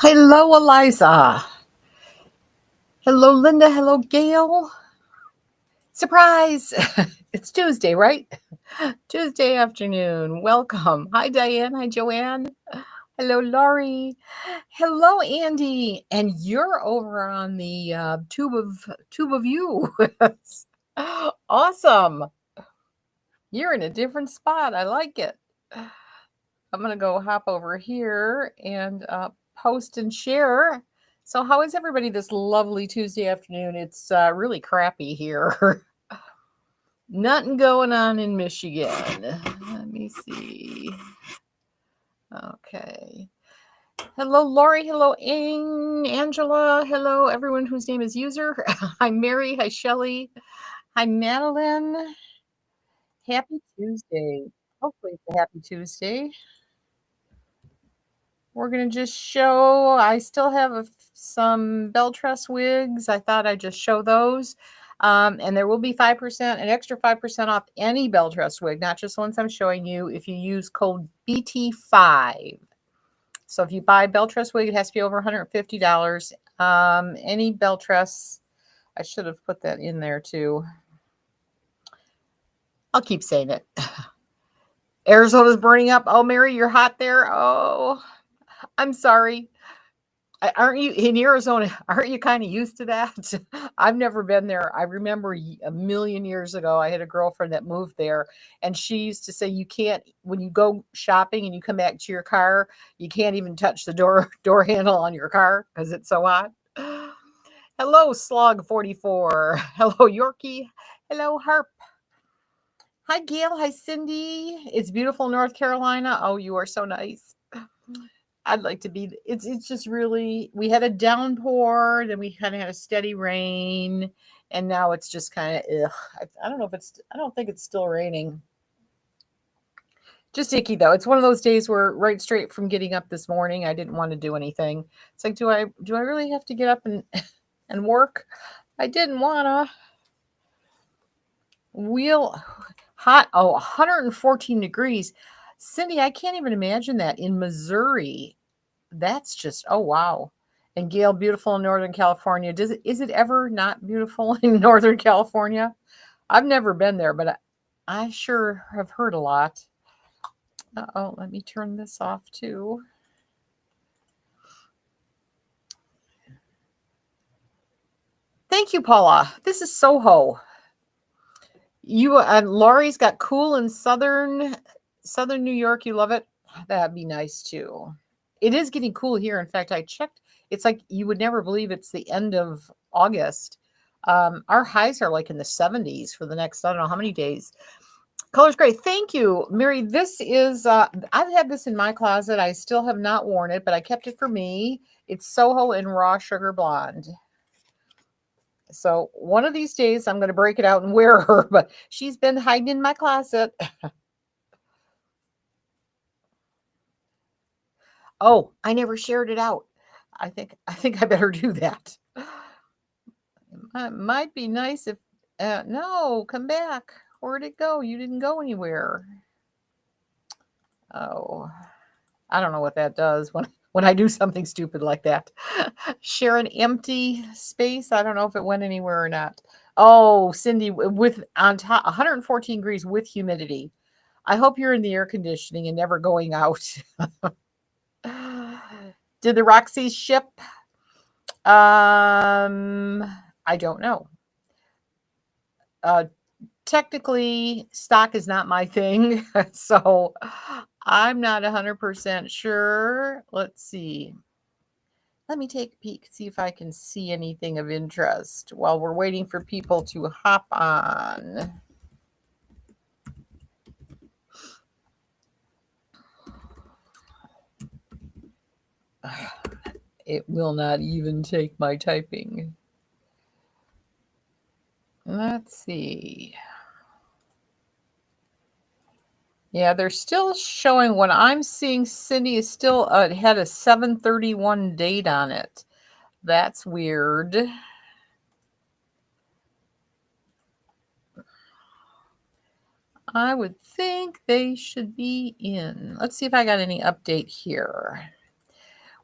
Hello, Eliza. Hello, Linda. Hello, Gail. Surprise! It's Tuesday, right? Tuesday afternoon. Welcome. Hi, Diane. Hi, Joanne. Hello, Laurie. Hello, Andy. And you're over on the tube of you. Awesome. You're in a different spot. I like it. I'm gonna go hop over here and post and share. So, how is everybody this lovely Tuesday afternoon? It's really crappy here. Nothing going on in Michigan. Let me see. Okay. Hello, Lori. Hello, Angela. Hello, everyone whose name is user. Hi, Mary. Hi, Shelly. Hi, Madeline. Happy Tuesday. Hopefully, it's a happy Tuesday. We're going to just show, I still have some Belle Tress wigs. I thought I'd just show those. And there will be 5%, an extra 5% off any Belle Tress wig, not just the ones I'm showing you, if you use code BT5. So if you buy Belle Tress wig, it has to be over $150. Any Belle Tress, I should have put that in there too. I'll keep saying it. Arizona's burning up. Oh, Mary, you're hot there. Oh, I'm sorry. Aren't you in Arizona? Aren't you kind of used to that? I've never been there. I remember a million years ago, I had a girlfriend that moved there, and she used to say, you can't, when you go shopping and you come back to your car, you can't even touch the door handle on your car because it's so hot. Hello, Slog 44. Hello, Yorkie. Hello, Harp. Hi, Gail. Hi, Cindy. It's beautiful North Carolina. Oh, you are so nice. I'd like to be. It's just really. We had a downpour, then we kind of had a steady rain, and now it's just kind of. I don't know if it's. I don't think it's still raining. Just icky though. It's one of those days where right straight from getting up this morning, I didn't want to do anything. It's like, do I really have to get up and and work? I didn't wanna. Wheel hot. Oh, 114 degrees. Cindy, I can't even imagine that in Missouri. That's just, oh wow. And Gail, beautiful in Northern California. Is it ever not beautiful in Northern California? I've never been there, but I sure have heard a lot. Oh, let me turn this off too. Thank you, Paula. This is Soho. You Laurie's got cool in southern New York. You love it. That'd be nice too. It is getting cool here. In fact, I checked. It's like you would never believe it's the end of August. Our highs are like in the 70s for the next, I don't know how many days. Color's great. Thank you, Mary. This is, I've had this in my closet. I still have not worn it, but I kept it for me. It's Soho in Raw Sugar Blonde. So one of these days I'm going to break it out and wear her, but she's been hiding in my closet. Oh, I never shared it out. I think I better do that. It might be nice if no, come back. Where'd it go? You didn't go anywhere. Oh, I don't know what that does when I do something stupid like that. Share an empty space. I don't know if it went anywhere or not. Oh, Cindy, with on top 114 degrees with humidity. I hope you're in the air conditioning and never going out. Did the Roxy ship? I don't know. Technically, stock is not my thing, so I'm not 100% sure. Let's see. Let me take a peek, see if I can see anything of interest while we're waiting for people to hop on. It will not even take my typing. Let's see. Yeah, they're still showing what I'm seeing. Cindy is still had a 7/31 date on it. That's weird. I would think they should be in. Let's see if I got any update here.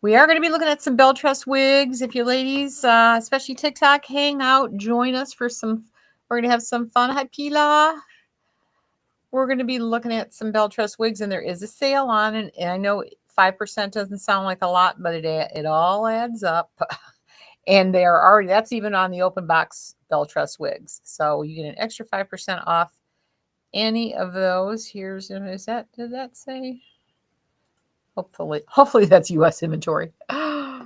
We are going to be looking at some Belle Tress wigs. If you ladies, especially TikTok, hang out, join us for some. We're going to have some fun. Hi, Pila. We're going to be looking at some Belle Tress wigs, and there is a sale on, and I know 5% doesn't sound like a lot, but it all adds up. And they are already, that's even on the open box Belle Tress wigs. So you get an extra 5% off any of those. Here's, did that say? Hopefully that's US inventory. All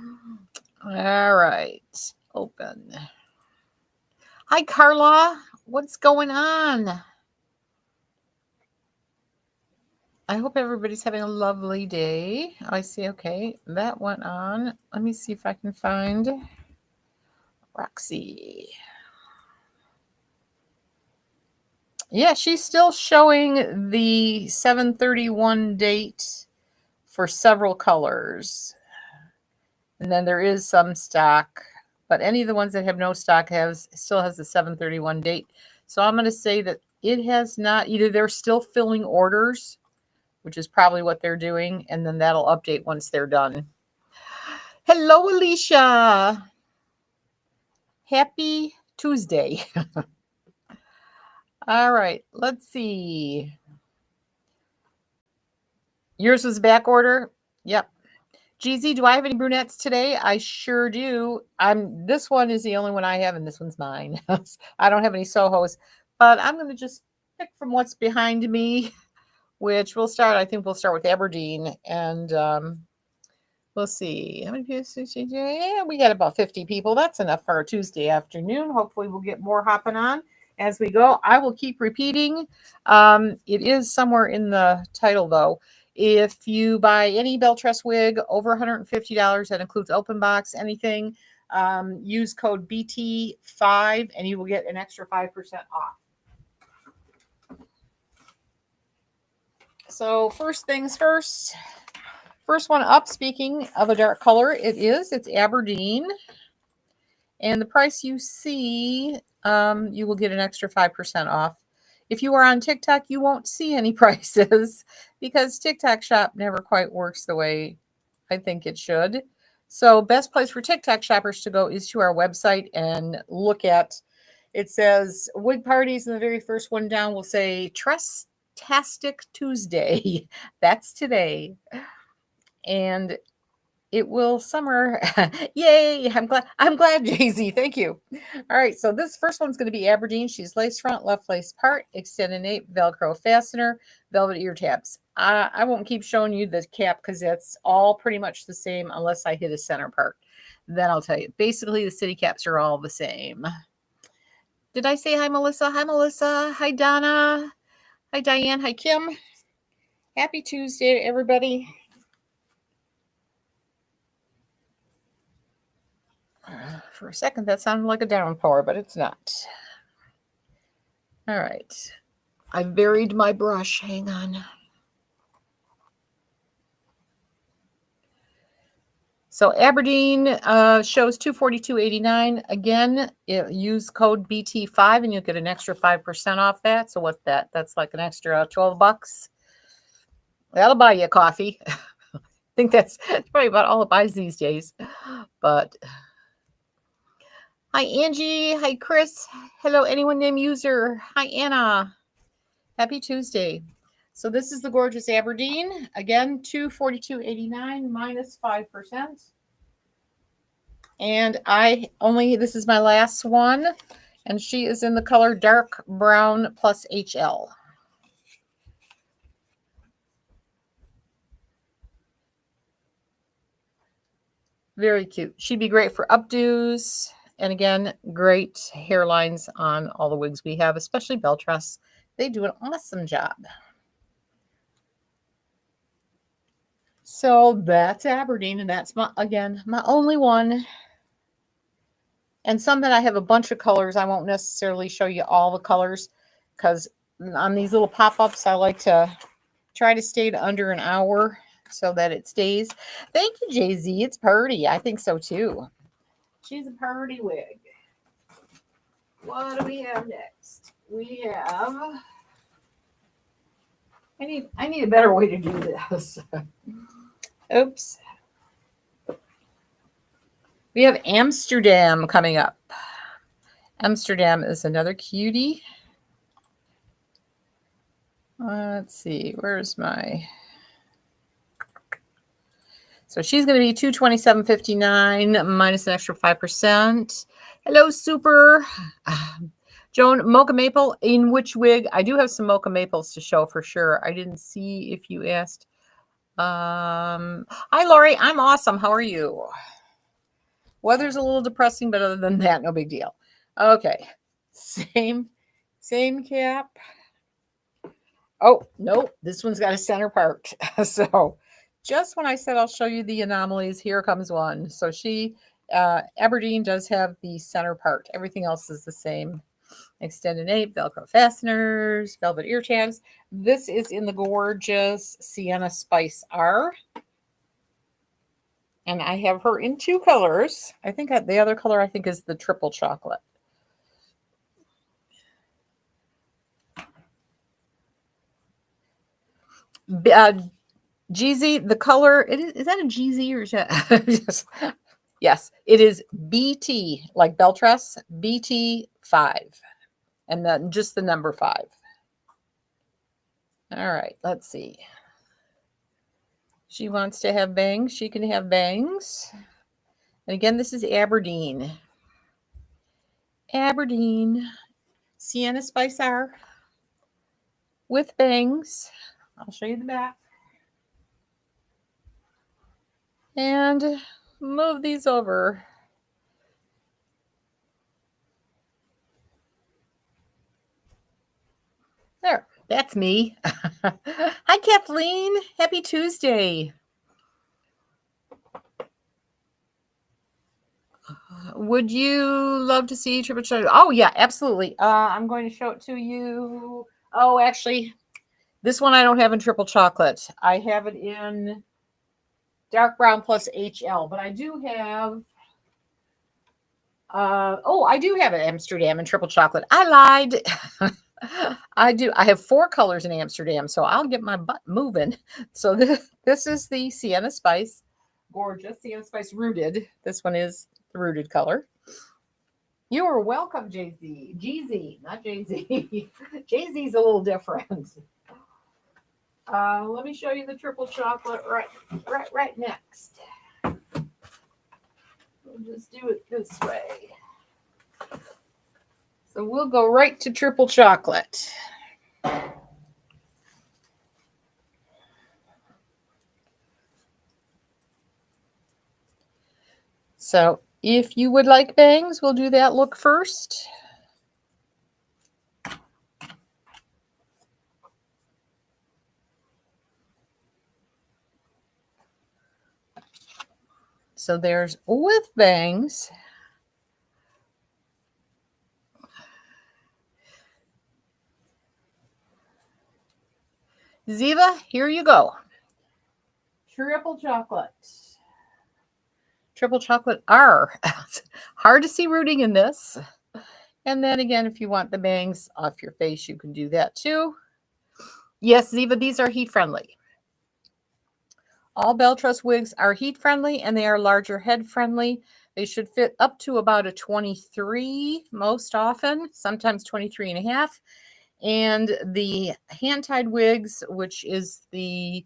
right, open. Hi, Carla. What's going on? I hope everybody's having a lovely day. I see. Okay, that went on. Let me see if I can find Roxy. Yeah, she's still showing the 7/31 date for several colors. And then there is some stock, but any of the ones that have no stock still has the 7/31 date. So I'm going to say that it has not, either they're still filling orders, which is probably what they're doing, and then that'll update once they're done. Hello, Alicia. Happy Tuesday. All right, let's see. Yours was back order? Yep. GZ, do I have any brunettes today? I sure do. This one is the only one I have, and this one's mine. I don't have any Sohos, but I'm going to just pick from what's behind me, which we'll start. I think we'll start with Aberdeen, and we'll see. How many people? Yeah, we got about 50 people. That's enough for a Tuesday afternoon. Hopefully, we'll get more hopping on as we go. I will keep repeating. It is somewhere in the title, though. If you buy any Belle Tress wig over $150, that includes open box, anything, use code BT5 and you will get an extra 5% off. So first things first. First one up, speaking of a dark color, it's Aberdeen. And the price you see, you will get an extra 5% off. If you are on TikTok, you won't see any prices because TikTok shop never quite works the way I think it should. So best place for TikTok shoppers to go is to our website and look at, it says wig parties, and the very first one down will say Tress-tastic Tuesday. That's today. And it will summer. Yay. I'm glad, Jay-Z. Thank you. All right. So this first one's going to be Aberdeen. She's lace front, left lace part, extended nape, Velcro fastener, velvet ear tabs. I won't keep showing you the cap because it's all pretty much the same unless I hit a center part. Then I'll tell you. Basically, the city caps are all the same. Did I say hi, Melissa? Hi, Melissa. Hi, Donna. Hi, Diane. Hi, Kim. Happy Tuesday, everybody. For a second, that sounded like a downpour, but it's not. All right. I buried my brush. Hang on. So Aberdeen shows $242.89. Again, use code BT5 and you'll get an extra 5% off that. So what's that? That's like an extra $12. That'll buy you a coffee. I think that's probably about all it buys these days. But hi, Angie. Hi, Chris. Hello, anyone named User. Hi, Anna. Happy Tuesday. So this is the gorgeous Aberdeen. Again, $242.89 minus 5%. And this is my last one. And she is in the color dark brown plus HL. Very cute. She'd be great for updos. And again, great hairlines on all the wigs we have, especially Belle Tress. They do an awesome job. So that's Aberdeen, and that's my only one. And some that I have a bunch of colors. I won't necessarily show you all the colors because on these little pop-ups, I like to try to stay to under an hour so that it stays. Thank you, Jay-Z. It's purty. I think so too. She's a purty wig. What do we have next? We have... I need a better way to do this. Oops. We have Amsterdam coming up. Amsterdam is another cutie. Let's see, where's my... So she's going to be $227.59 minus an extra 5%. Hello, Super. Joan, Mocha Maple, in which wig? I do have some Mocha Maples to show for sure. I didn't see if you asked. Hi, Lori. I'm awesome. How are you? Weather's a little depressing, but other than that, no big deal. Okay. Same cap. Oh, no, this one's got a center part. So just when I said I'll show you the anomalies, here comes one. So she, Aberdeen does have the center part. Everything else is the same. Extended nape, Velcro fasteners, velvet ear tabs. This is in the gorgeous Sienna Spice R. And I have her in 2 colors. I think the other color I think is the triple chocolate. GZ, the color, is that a GZ or is that? Yes, it is BT, like Belle Tress, BT5. And then just the number 5. All right, let's see. She wants to have bangs. She can have bangs. And again, this is Aberdeen. Aberdeen. Sienna Spice R. With bangs. I'll show you the back. And move these over. There, that's me. Hi, Kathleen. Happy Tuesday. Would you love to see triple chocolate? Oh, yeah, absolutely. I'm going to show it to you. Oh, actually, this one I don't have in triple chocolate. I have it in dark brown plus HL, but I do have... I do have it Amsterdam in triple chocolate. I lied. I do. I have 4 colors in Amsterdam, so I'll get my butt moving. So this is the Sienna Spice. Gorgeous. Sienna Spice rooted. This one is the rooted color. You are welcome, Jay-Z. GZ, not Jay-Z. Jay-Z's a little different. Let me show you the triple chocolate right next. We'll just do it this way. So we'll go right to triple chocolate. So if you would like bangs, we'll do that look first. So there's with bangs. Ziva, here you go. Triple chocolate. Triple chocolate R. Hard to see rooting in this. And then again, if you want the bangs off your face, you can do that too. Yes, Ziva, these are heat friendly. All Belle Tress wigs are heat friendly and they are larger head friendly. They should fit up to about a 23 most often, sometimes 23 and a half. And the hand-tied wigs, which is the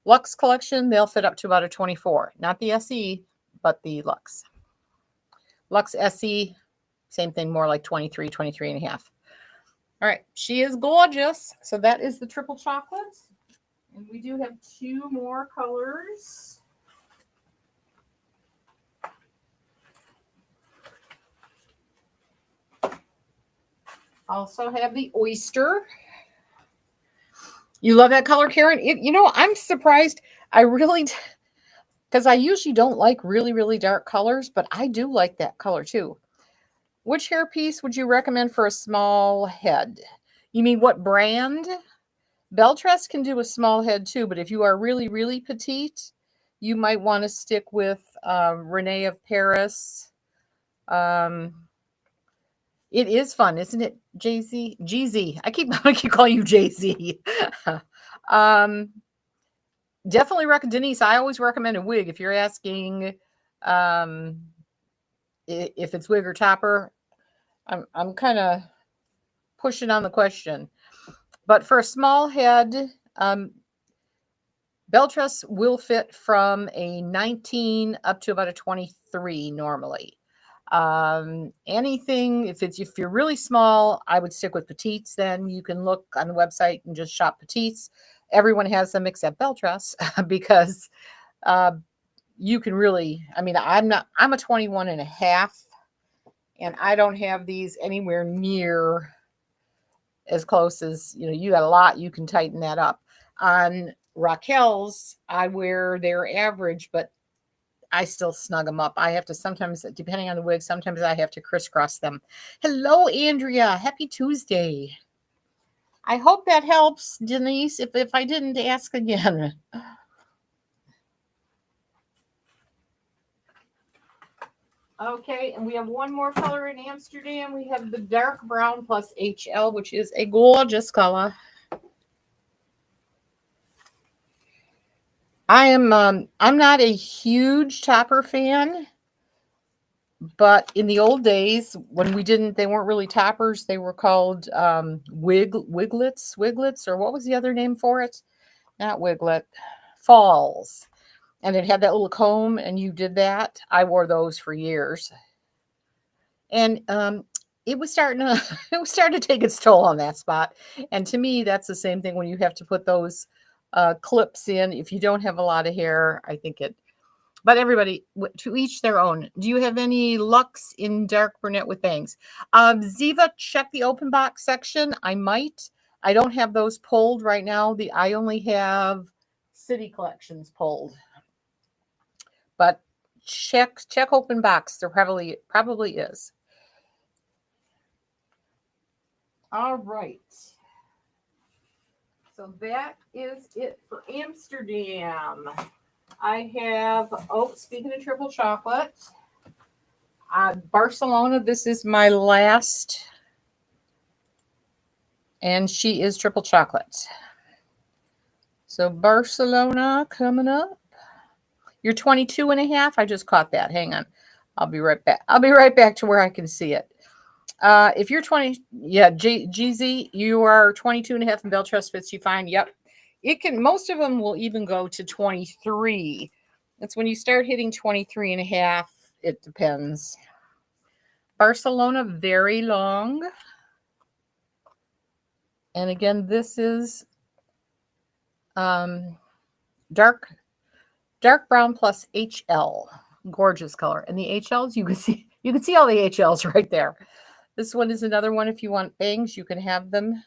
Luxe collection, they'll fit up to about a 24. Not the SE, but the Luxe. Luxe SE, same thing, more like 23, 23 and a half. All right, she is gorgeous. So that is the triple chocolate. And we do have 2 more colors. Also have the oyster. You love that color, Karen? I'm surprised. I really, because I usually don't like really, really dark colors, but I do like that color too. Which hairpiece would you recommend for a small head? You mean what brand? Belle Tress can do a small head too, but if you are really, really petite, you might want to stick with Renee of Paris. It is fun, isn't it, Jay-Z? GZ. I keep calling you Jay-Z. Definitely recommend, Denise, I always recommend a wig if you're asking if it's wig or topper. I'm kind of pushing on the question. But for a small head, Belle Tress will fit from a 19 up to about a 23 normally. Anything, if you're really small, I would stick with petites. Then you can look on the website and just shop petites. Everyone has them except Belle Tress because you can really, I mean, I'm a 21 and a half, and I don't have these anywhere near as close as, you got a lot, you can tighten that up. On Raquel's, I wear their average, but I still snug them up. I have to sometimes, depending on the wig, sometimes I have to crisscross them. Hello, Andrea. Happy Tuesday. I hope that helps, Denise. If I didn't, ask again. Okay, and we have one more color in Amsterdam. We have the dark brown plus HL, which is a gorgeous color. I'm not a huge topper fan, but in the old days when they weren't really toppers, they were called wiglets, or what was the other name for it? Not wiglet, falls. And it had that little comb, and you did that. I wore those for years. And it was starting to take its toll on that spot. And to me, that's the same thing when you have to put those clips in. If you don't have a lot of hair, I think but everybody, to each their own. Do you have any Lux in dark brunette with bangs? Ziva, check the open box section. I might. I don't have those pulled right now. I only have City Collections pulled. But check open box. There probably is. All right. So that is it for Amsterdam. I have, speaking of triple chocolate, Barcelona, this is my last, and she is triple chocolate. So Barcelona coming up. You're 22 and a half. I just caught that. Hang on. I'll be right back. I'll be right back to where I can see it. If you're 20, yeah, GZ, you are 22 and a half and Belle Tress fits you fine. Yep. Most of them will even go to 23. It's when you start hitting 23 and a half, it depends. Barcelona, very long. And again, this is dark brown plus HL. Gorgeous color. And the HLs, you can see all the HLs right there. This one is another one. If you want bangs, you can have them.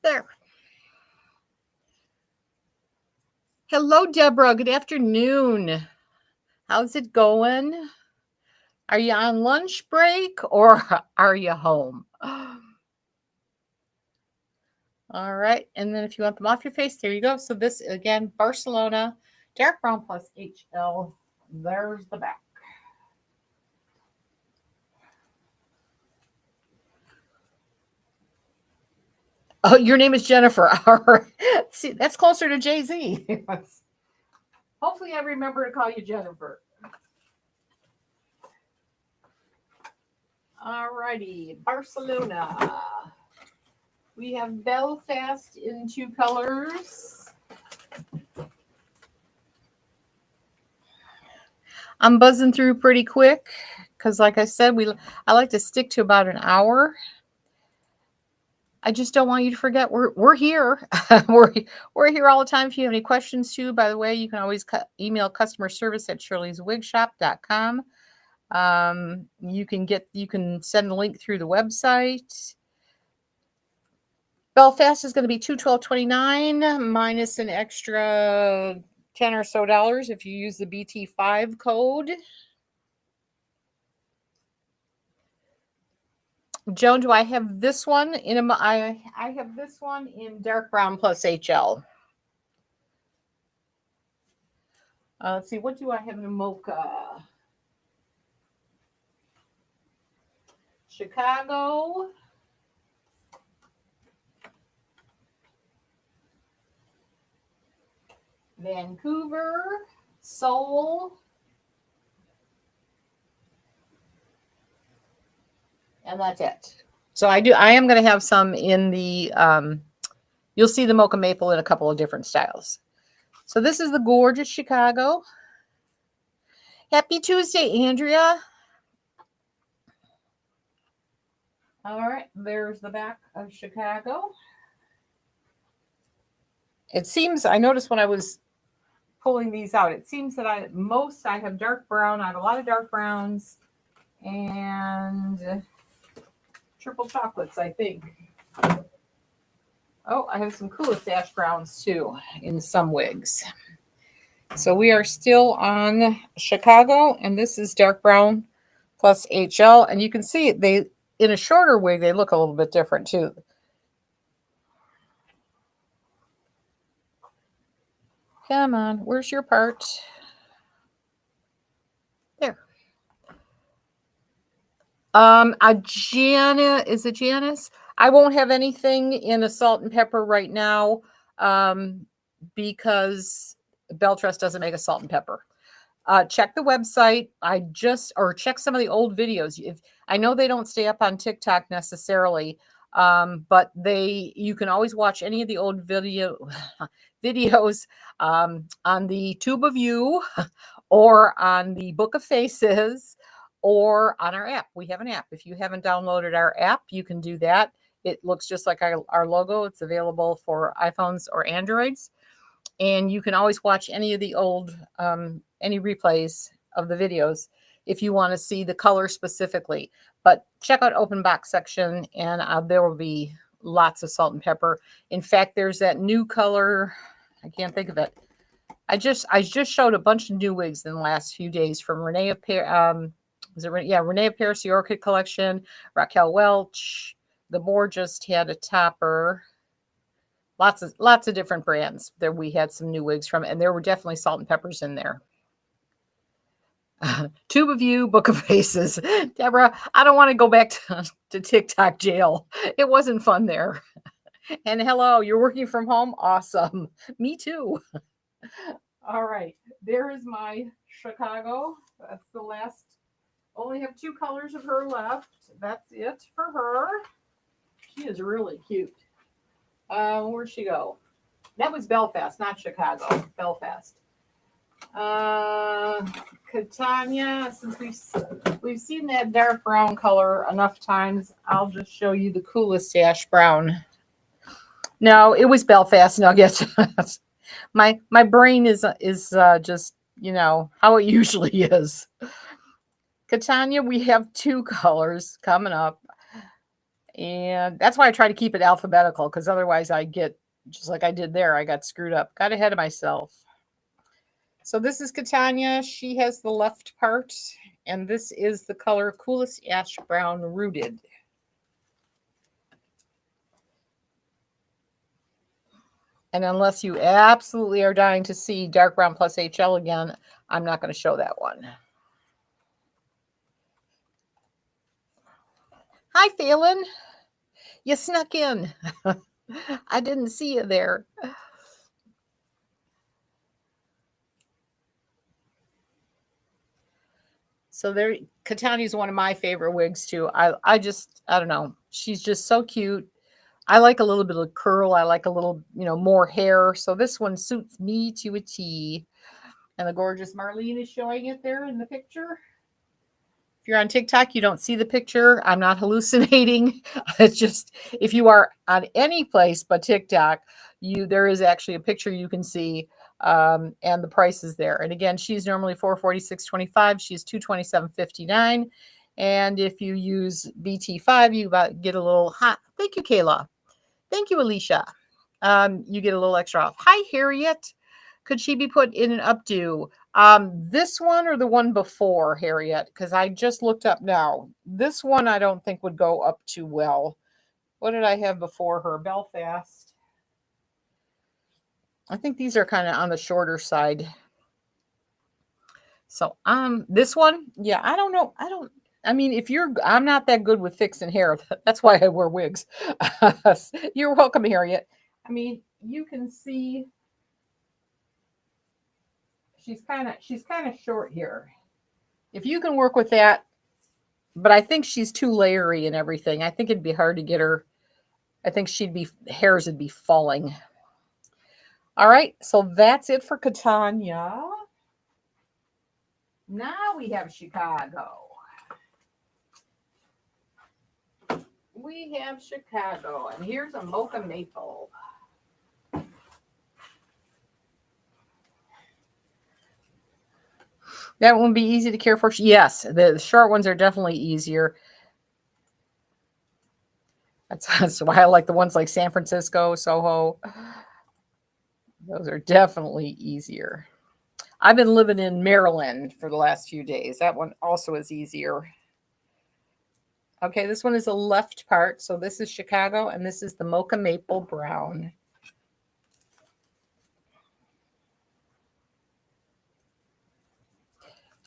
There. Hello, Deborah. Good afternoon. How's it going? Are you on lunch break or are you home? All right. And then if you want them off your face, there you go. So this, again, Barcelona, dark brown plus HL. There's the back. Oh, your name is Jennifer. All right. See, that's closer to Jay-Z. Hopefully I remember to call you Jennifer. All righty. Barcelona. We have Belfast in 2 colors. I'm buzzing through pretty quick because, like I said, I like to stick to about an hour. I just don't want you to forget we're here. we're here all the time. If you have any questions too, by the way, you can always email customer service at shirleyswigshop.com. You can send a link through the website. Belfast is going to be $212.29 minus an extra $10 or so if you use the BT5 code. Joan, do I have this one I have this one in dark brown plus HL. Let's see, what do I have in mocha? Chicago. Vancouver, Seoul, and that's it. So I am going to have some in the, you'll see the mocha maple in a couple of different styles. So this is the gorgeous Chicago. Happy Tuesday, Andrea. All right, there's the back of Chicago. It seems, I noticed when I was pulling these out, it seems that I have dark brown. I have a lot of dark browns and triple chocolates, I think. Oh, I have some coolest ash browns too in some wigs. So we are still on Chicago, and this is dark brown plus HL, and you can see they, in a shorter wig, they look a little bit different too. Come on, where's your part? There. Is it Janice? I won't have anything in a salt and pepper right now, because Belle Tress doesn't make a salt and pepper. Check the website. Or check some of the old videos. I know they don't stay up on TikTok necessarily, but you can always watch any of the old videos on the Tube of You or on the Book of Faces or on our app. We have an app. If you haven't downloaded our app, you can do that. It looks just like our logo. It's available for iPhones or Androids. And you can always watch any of the old, any replays of the videos if you want to see the color specifically. But check out open box section, and there will be lots of salt and pepper. In fact, there's that new color. I can't think of it. I just showed a bunch of new wigs in the last few days from Renee of Paris. Renee of Paris, the Orchid Collection, Raquel Welch. The Boar just had a topper. Lots of different brands that we had some new wigs from, and there were definitely salt and peppers in there. Tube of You, Book of Faces. Deborah, I don't want to go back to TikTok jail. It wasn't fun there. And hello, you're working from home? Awesome. Me too. All right, there is my Chicago. That's the last. Only have 2 colors of her left. That's it for her. She is really cute. Where'd she go? That was Belfast, not Chicago. Belfast. Catania, since we've seen that dark brown color enough times, I'll just show you the coolest ash brown. No, it was Belfast Nuggets. My brain is just, how it usually is. Catania, we have 2 colors coming up. And that's why I try to keep it alphabetical, because otherwise I get, just like I did there, I got screwed up. Got ahead of myself. So this is Catania. She has the left part, and this is the color Coolest Ash Brown Rooted. And unless you absolutely are dying to see dark brown plus HL again, I'm not going to show that one. Hi, Phelan. You snuck in. I didn't see you there. So there, Catania is one of my favorite wigs too. I don't know. She's just so cute. I like a little bit of curl. I like a little, more hair. So this one suits me to a T. And the gorgeous Marlene is showing it there in the picture. If you're on TikTok, you don't see the picture. I'm not hallucinating. It's just, if you are on any place but TikTok, there is actually a picture you can see, and the price is there. And again, she's normally $446.25. She's $227.59. And if you use BT5, you get a little hot. Thank you, Kayla. Thank you, Alicia. You get a little extra off. Hi, Harriet. Could she be put in an updo? This one or the one before, Harriet? Because I just looked up now. This one I don't think would go up too well. What did I have before her? Belfast. I think these are kind of on the shorter side. So this one, yeah, I don't know. I'm not that good with fixing hair. That's why I wear wigs. You're welcome, Harriet. You can see she's kind of short here. If you can work with that, but I think she's too layery and everything. I think it'd be hard to get her. I think hairs would be falling. All right, so that's it for Catania. Now we have Chicago. We have Chicago, and here's a mocha maple. That won't be easy to care for. Yes, the short ones are definitely easier. That's why I like the ones like San Francisco, Soho. Those are definitely easier. I've been living in Maryland for the last few days. That one also is easier. Okay, this one is a left part. So this is Chicago, and this is the mocha maple brown.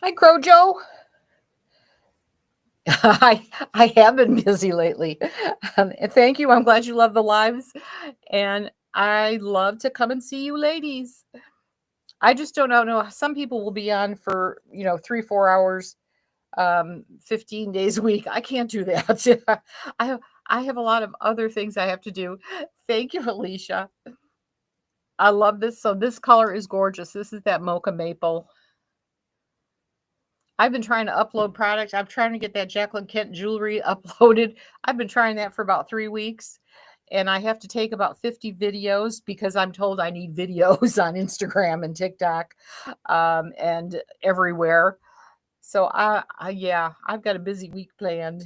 Hi, Crojo. I have been busy lately. And thank you. I'm glad you love the lives. And I love to come and see you ladies. I just don't know. Some people will be on for, 3-4 hours, 15 days a week. I can't do that. I have a lot of other things I have to do. Thank you, Alicia. I love this. So this color is gorgeous. This is that mocha maple. I've been trying to upload products. I'm trying to get that Jacqueline Kent jewelry uploaded. I've been trying that for about 3 weeks. And I have to take about 50 videos because I'm told I need videos on Instagram and TikTok and everywhere. So yeah, I've got a busy week planned.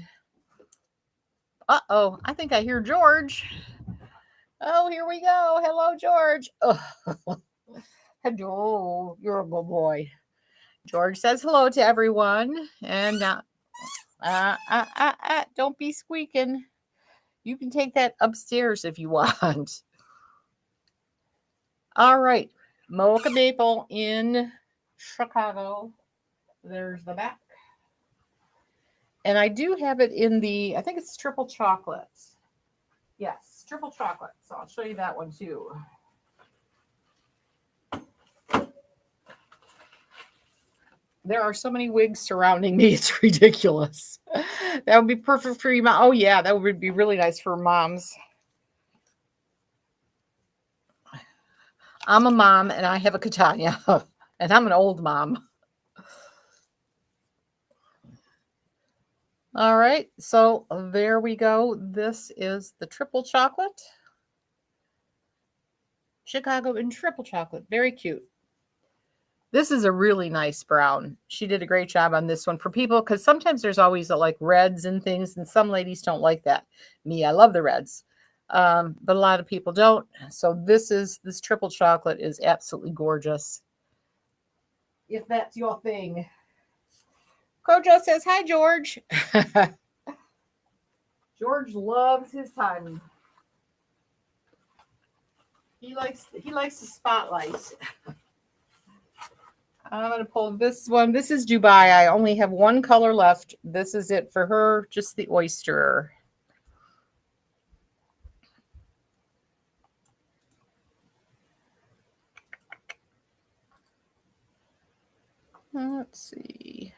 Uh-oh, I think I hear George. Oh, here we go. Hello, George. Oh, hello, you're a good boy. George says hello to everyone. And don't be squeaking. You can take that upstairs if you want. All right. Mocha maple in Chicago. There's the back. And I do have it in I think it's triple chocolate. Yes, triple chocolate. So I'll show you that one too. There are so many wigs surrounding me. It's ridiculous. That would be perfect for you. Oh, yeah, that would be really nice for moms. I'm a mom and I have a Catania, and I'm an old mom. All right, so there we go. This is the triple chocolate. Chicago in triple chocolate. Very cute. This is a really nice brown. She did a great job on this one for people because sometimes there's always like reds and things, and some ladies don't like that. Me, I love the reds, but a lot of people don't. So this triple chocolate is absolutely gorgeous. If that's your thing. Kojo says, hi, George. George loves his time. He likes the spotlight. I'm going to pull this one. This is Dubai. I only have one color left. This is it for her, just the oyster. Let's see.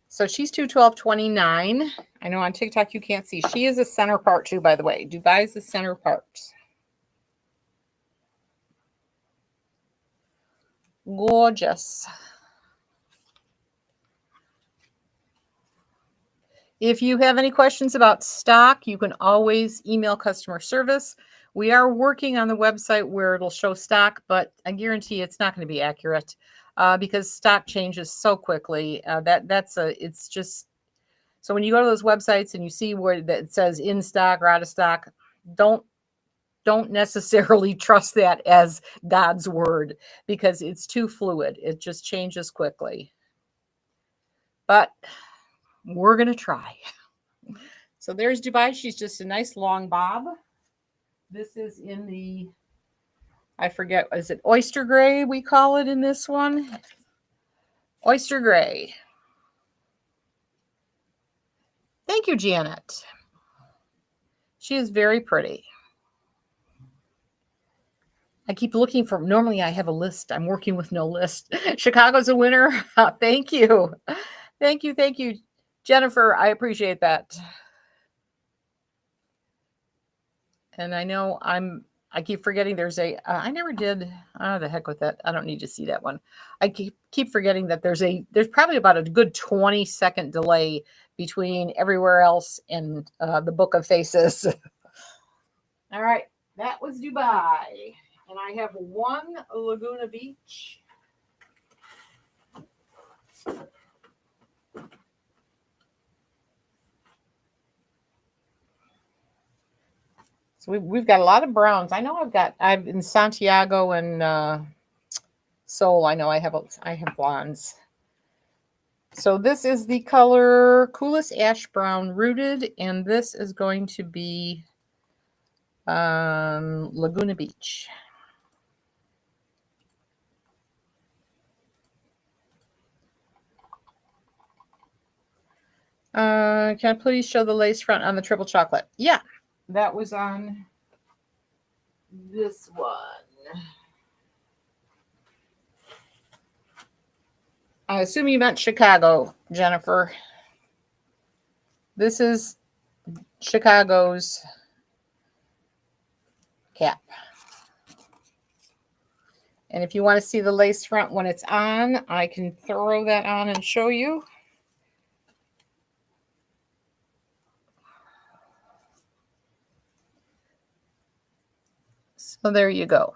So she's 212.29. I know on TikTok you can't see. She is a center part too, by the way. Dubai is the center part. Gorgeous. If you have any questions about stock, you can always email customer service. We are working on the website where it'll show stock, but I guarantee it's not going to be accurate because stock changes so quickly. It's just, so when you go to those websites and you see where that it says in stock or out of stock, don't necessarily trust that as God's word because it's too fluid. It just changes quickly. But we're going to try. So there's Dubai. She's just a nice long bob. This is in the, I forget, is it oyster gray we call it in this one? Oyster gray. Thank you, Janet. She is very pretty. I keep looking for, normally I have a list. I'm working with no list. Chicago's a winner. Thank you. Thank you. Thank you, Jennifer. I appreciate that. And I know I keep forgetting there's a, I never did, the heck with that. I don't need to see that one. I keep forgetting that there's probably about a good 20-second delay between everywhere else and the Book of Faces. All right. That was Dubai. And I have one Laguna Beach. So we've got a lot of browns. I know I've in Santiago and Seoul. I know I have blondes. So this is the color Coolest Ash Brown Rooted, and this is going to be Laguna Beach. Can I please show the lace front on the triple chocolate? Yeah, that was on this one. I assume you meant Chicago, Jennifer. This is Chicago's cap. And if you want to see the lace front when it's on, I can throw that on and show you. So there you go.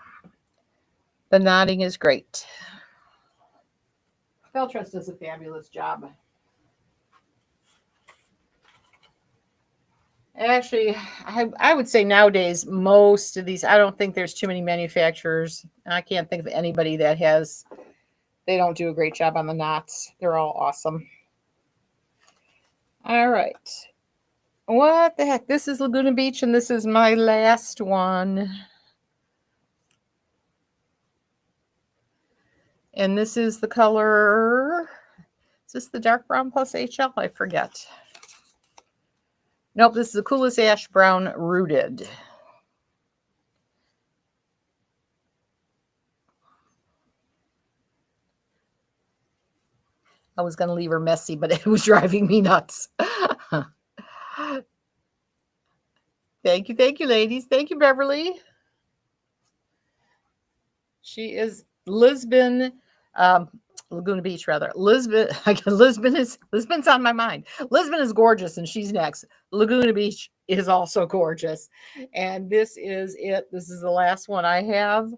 The knotting is great. Belle Tress does a fabulous job. Actually, I would say nowadays, most of these, I don't think there's too many manufacturers. I can't think of anybody that they don't do a great job on the knots. They're all awesome. All right. What the heck? This is Laguna Beach, and this is my last one. And this is the color, is this the dark brown plus HL? I forget. Nope, this is the Coolest Ash Brown Rooted. I was going to leave her messy, but it was driving me nuts. Thank you, ladies. Thank you, Beverly. She is Lisbon, Laguna Beach, rather. Lisbon's on my mind. Lisbon is gorgeous, and she's next. Laguna Beach is also gorgeous. And this is it. This is the last one I have.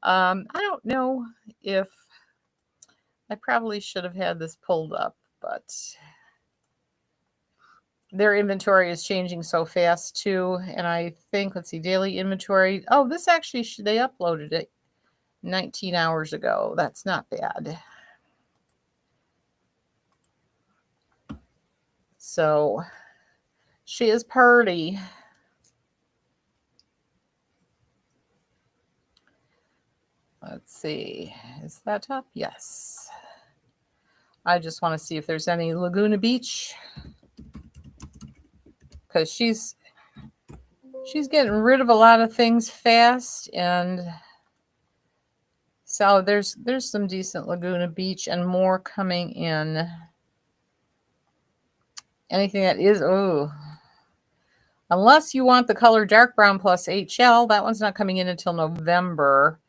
I don't know if I probably should have had this pulled up, but their inventory is changing so fast too. And I think, let's see, daily inventory. Oh, this actually, they uploaded it 19 hours ago. That's not bad. So she is pretty. Let's see. Is that up? Yes. I just want to see if there's any Laguna Beach, because she's getting rid of a lot of things fast, and so there's some decent Laguna Beach and more coming in. Anything that is, unless you want the color dark brown plus HL, that one's not coming in until November.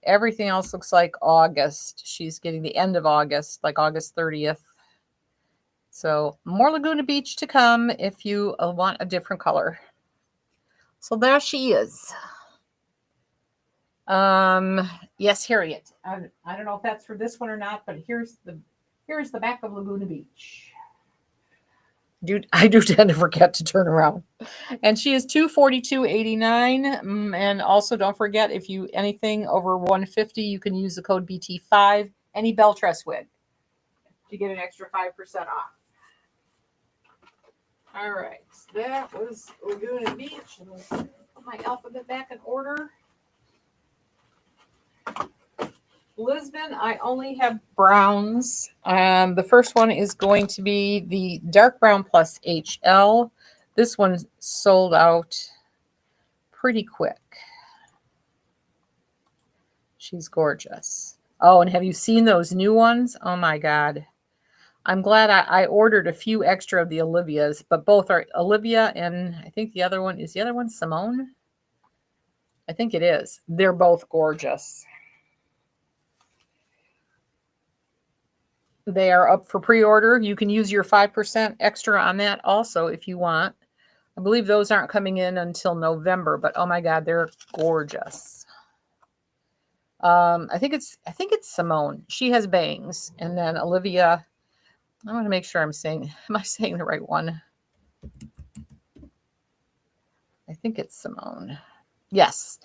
Everything else looks like August. She's getting the end of August, like August 30th. So more Laguna Beach to come if you want a different color. So there she is. Yes, Harriet. I don't know if that's for this one or not, but here's the back of Laguna Beach. I do tend to forget to turn around. And she is $242.89. And also don't forget, if you anything over $150, you can use the code BT5, any Belle Tress wig, to get an extra 5% off. All right, that was Laguna Beach. And let's put my alphabet back in order. Lisbon, I only have browns. The first one is going to be the dark brown plus HL. This one sold out pretty quick. She's gorgeous. Oh, and have you seen those new ones? Oh my God. I'm glad I ordered a few extra of the Olivias, but both are Olivia and I think the other one, is the other one Simone? I think it is. They're both gorgeous. They are up for pre-order. You can use your 5% extra on that also if you want. I believe those aren't coming in until November, but oh my God, they're gorgeous. I think it's Simone. She has bangs, and then Olivia. I want to make sure am I saying the right one? I think it's Simone. Yes.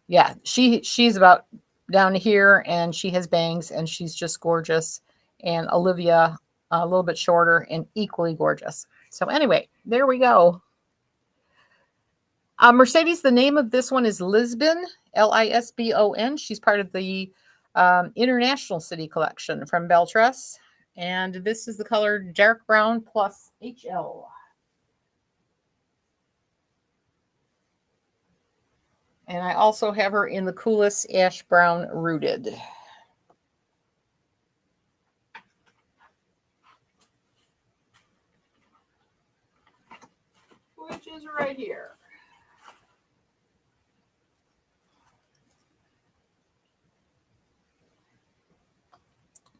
Yeah, she's about down here, and she has bangs, and she's just gorgeous. And Olivia, a little bit shorter and equally gorgeous. So anyway, there we go. Mercedes, the name of this one is Lisbon, Lisbon. She's part of the International City Collection from Belle Tress. And this is the color dark brown plus HL. And I also have her in the coolest ash brown rooted. Which is right here.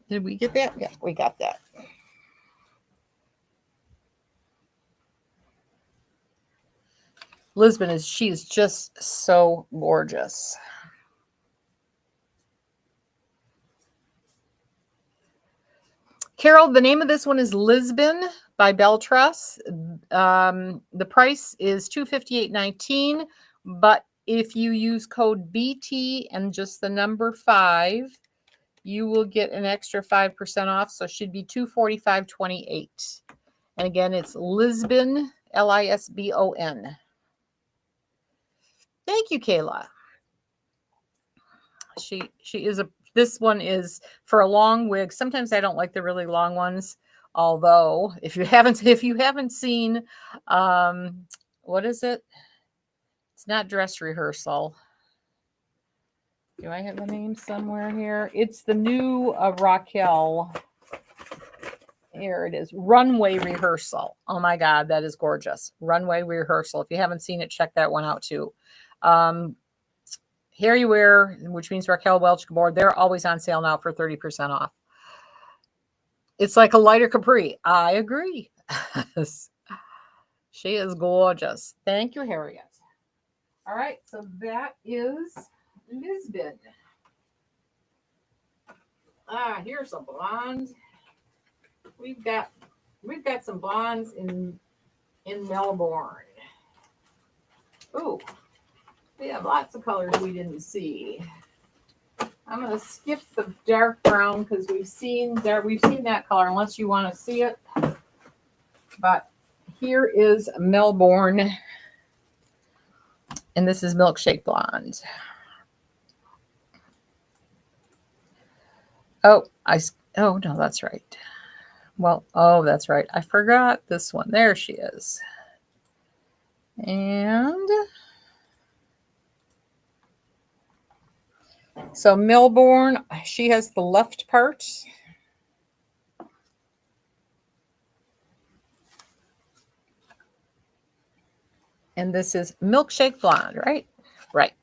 Did we get that? Yeah, we got that. Lisbon she is just so gorgeous. Carol, the name of this one is Lisbon by Belle Tress. The price is $258.19, but if you use code BT and just the number 5, you will get an extra 5% off, so it should be $245.28. And again, it's Lisbon, Lisbon. Thank you, Kayla. She is this one is for a long wig. Sometimes I don't like the really long ones. Although if you haven't seen what is it? It's not dress rehearsal. Do I have the name somewhere here? It's the new Raquel. Here it is. Runway Rehearsal. Oh my God, that is gorgeous. Runway Rehearsal. If you haven't seen it, check that one out too. Harry Wear, which means Raquel Welch Gabor, they're always on sale now for 30% off. It's like a lighter capri. I agree. She is gorgeous. Thank you, Harriet. All right, so that is Lisbon. Here's some blondes. We've got some blondes in Melbourne. Ooh, we have lots of colors we didn't see. I'm going to skip the dark brown because we've seen that color unless you want to see it. But here is Melbourne, and this is Milkshake Blonde. Oh no, that's right. Well, that's right. I forgot this one. There she is. And so Melbourne, she has the left part. And this is Milkshake Blonde, right? Right.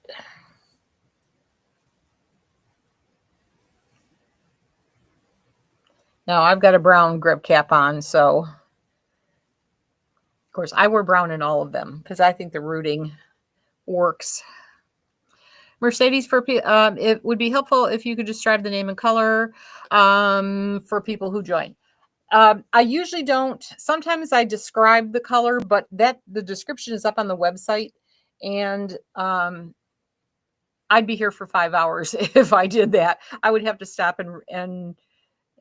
Now I've got a brown grip cap on, so of course I wear brown in all of them because I think the rooting works. Mercedes, it would be helpful if you could describe the name and color for people who join. I usually don't. Sometimes I describe the color, but the description is up on the website, and I'd be here for 5 hours if I did that. I would have to stop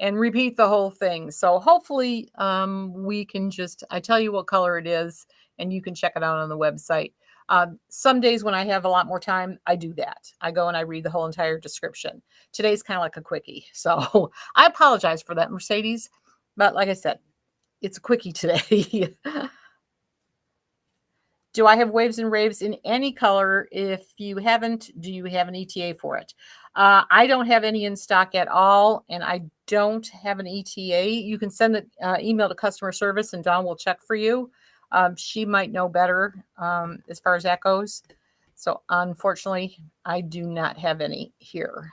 and repeat the whole thing. So hopefully we can I tell you what color it is, and you can check it out on the website. Some days when I have a lot more time, I do that. I go and I read the whole entire description. Today's kind of like a quickie. So I apologize for that, Mercedes. But like I said, it's a quickie today. Do I have waves and raves in any color? If you haven't, do you have an ETA for it? I don't have any in stock at all, and I don't have an ETA. You can send an email to customer service, and Dawn will check for you. She might know better as far as that goes. So unfortunately, I do not have any here.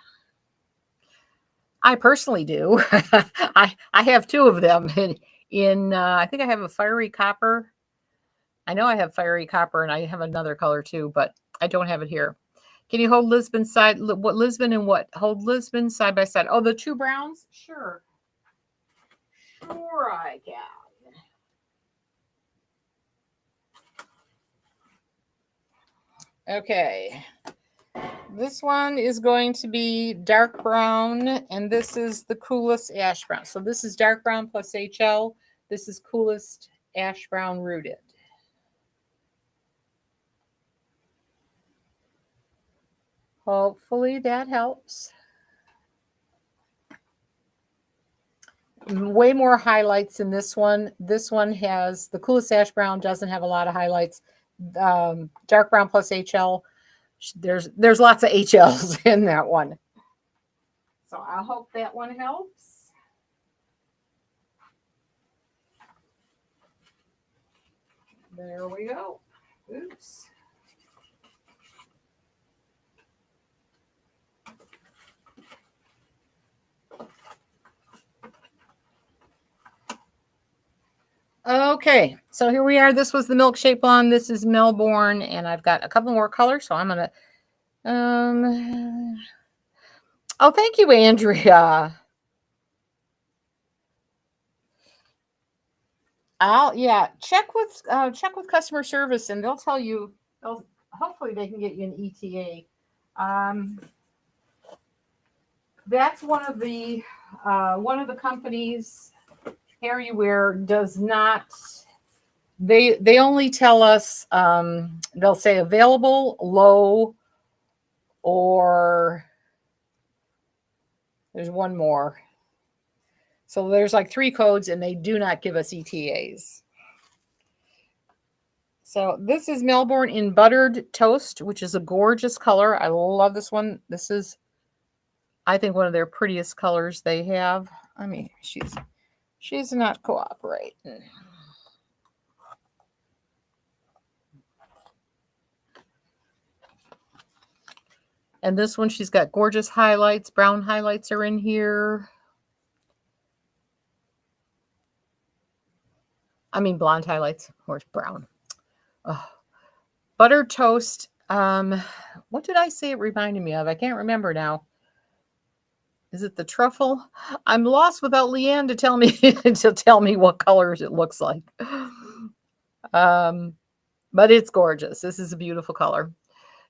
I personally do. I have two of them in I think I have a fiery copper. I know I have fiery copper, and I have another color too, but I don't have it here. Can you hold Lisbon side? What Lisbon and what? Hold Lisbon side by side. Oh, the two browns? Sure. Sure, I can. Okay. This one is going to be dark brown, and this is the coolest ash brown. So this is dark brown plus HL. This is coolest ash brown rooted. Hopefully that helps. Way more highlights in this one. This one has the coolest ash brown, doesn't have a lot of highlights. Dark brown plus HL. There's lots of HLs in that one. So I hope that one helps. There we go. Oops. Okay, so here we are. This was the milkshake blonde. This is Melbourne, and I've got a couple more colors, so I'm gonna. Oh, thank you, Andrea. Check with customer service, and they'll tell you. Hopefully they can get you an ETA. That's one of the companies. Harryware does not. They only tell us. They'll say available, low, or there's one more. So there's like 3 codes, and they do not give us ETAs. So this is Melbourne in Buttered Toast, which is a gorgeous color. I love this one. This is, I think, one of their prettiest colors they have. I mean, she's not cooperating. And this one, she's got gorgeous highlights. Brown highlights are in here. I mean, blonde highlights. Where's brown? Oh. Buttered Toast. What did I say it reminded me of? I can't remember now. Is it the truffle? I'm lost without Leanne to tell me what colors it looks like. But it's gorgeous. This is a beautiful color.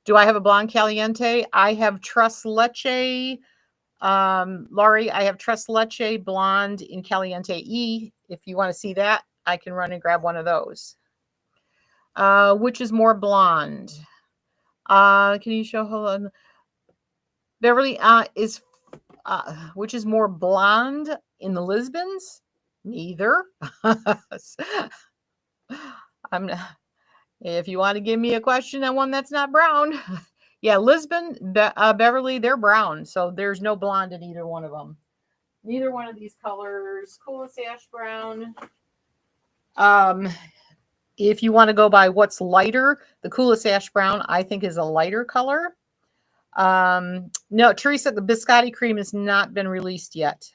Do I have a blonde caliente? I have Tress Leche. Laurie, I have Tress Leche blonde in Caliente E. If you want to see that, I can run and grab one of those. Which is more blonde? Can you show? Hold on. Beverly is which is more blonde in the Lisbons? Neither. I'm not. If you want to give me a question on one that's not brown, yeah, Lisbon, Beverly, they're brown, so there's no blonde in either one of them. Neither one of these colors. Coolest ash brown. If you want to go by what's lighter, the coolest ash brown, I think, is a lighter color. No, Teresa, the biscotti cream has not been released yet.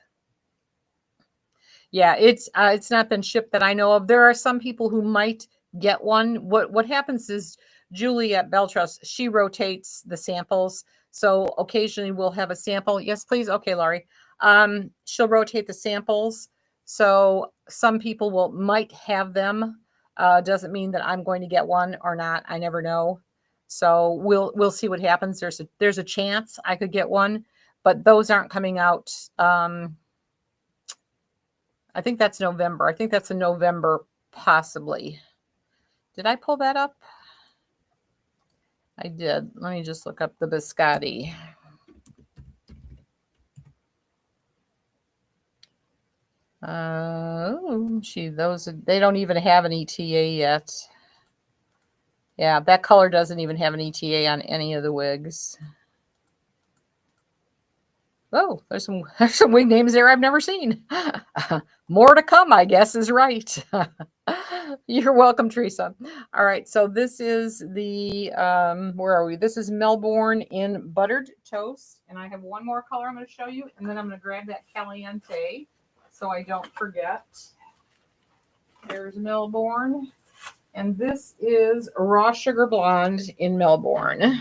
Yeah, it's not been shipped that I know of. There are some people who might get one. What happens is Julie at Belle Tress, she rotates the samples. So occasionally we'll have a sample. Yes, please. Okay, Laurie. She'll rotate the samples. So some people might have them. Doesn't mean that I'm going to get one or not. I never know. So we'll see what happens. There's a chance I could get one, but those aren't coming out. I think that's November. I think that's a November possibly. Did I pull that up? I did. Let me just look up the biscotti. Those they don't even have an ETA yet. Yeah, that color doesn't even have an ETA on any of the wigs. Oh, there's some wig names there I've never seen. More to come, I guess, is right. You're welcome, Teresa. All right, so this is the, where are we? This is Melbourne in Buttered Toast. And I have one more color I'm going to show you. And then I'm going to grab that Caliente so I don't forget. There's Melbourne. And this is Raw Sugar Blonde in Melbourne.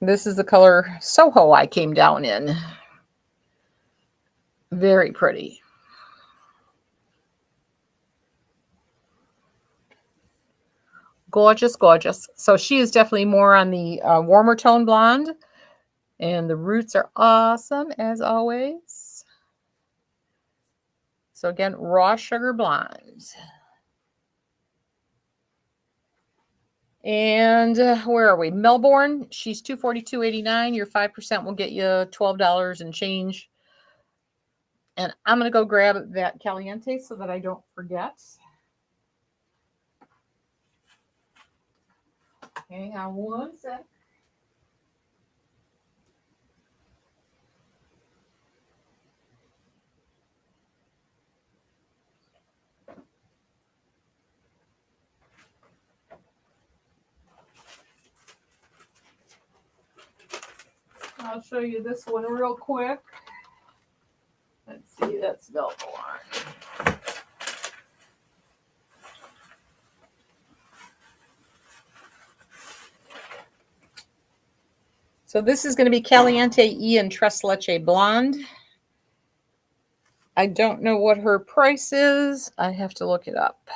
This is the color Soho I came down in. Very pretty. Gorgeous, gorgeous. So she is definitely more on the warmer tone blonde. And the roots are awesome, as always. So again, Raw Sugar Blonde. And where are we? Melbourne. She's $242.89. Your 5% will get you $12 and change. And I'm going to go grab that Caliente so that I don't forget. Hang on one sec. I'll show you this one real quick. Let's see, that's Melbourne. So this is going to be Caliente E and Tress-tastic Blonde. I don't know what her price is. I have to look it up.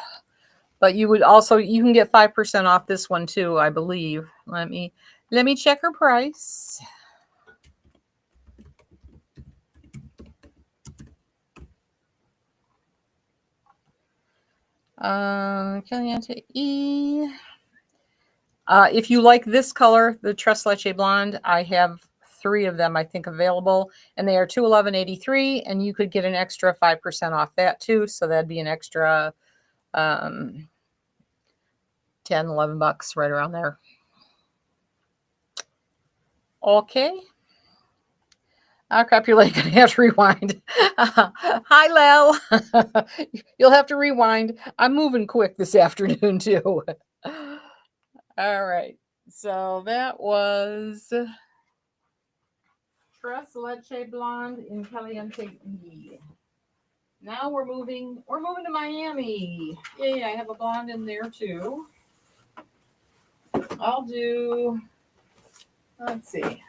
But you would also, you can get 5% off this one too, I believe. Let me check her price. Caliente E. If you like this color, the Tress-tastic Blonde, I have 3 of them, I think, available, and they are $211.83, and you could get an extra 5% off that too. So that'd be an extra 10, 11 bucks right around there. Okay. Oh, crap, you're gonna have to rewind. Hi, Lel. You'll have to rewind. I'm moving quick this afternoon, too. All right. So that was Tress-tastic Blonde in Caliente E. Now we're moving to Miami. Yay, I have a blonde in there, too. I'll do, let's see.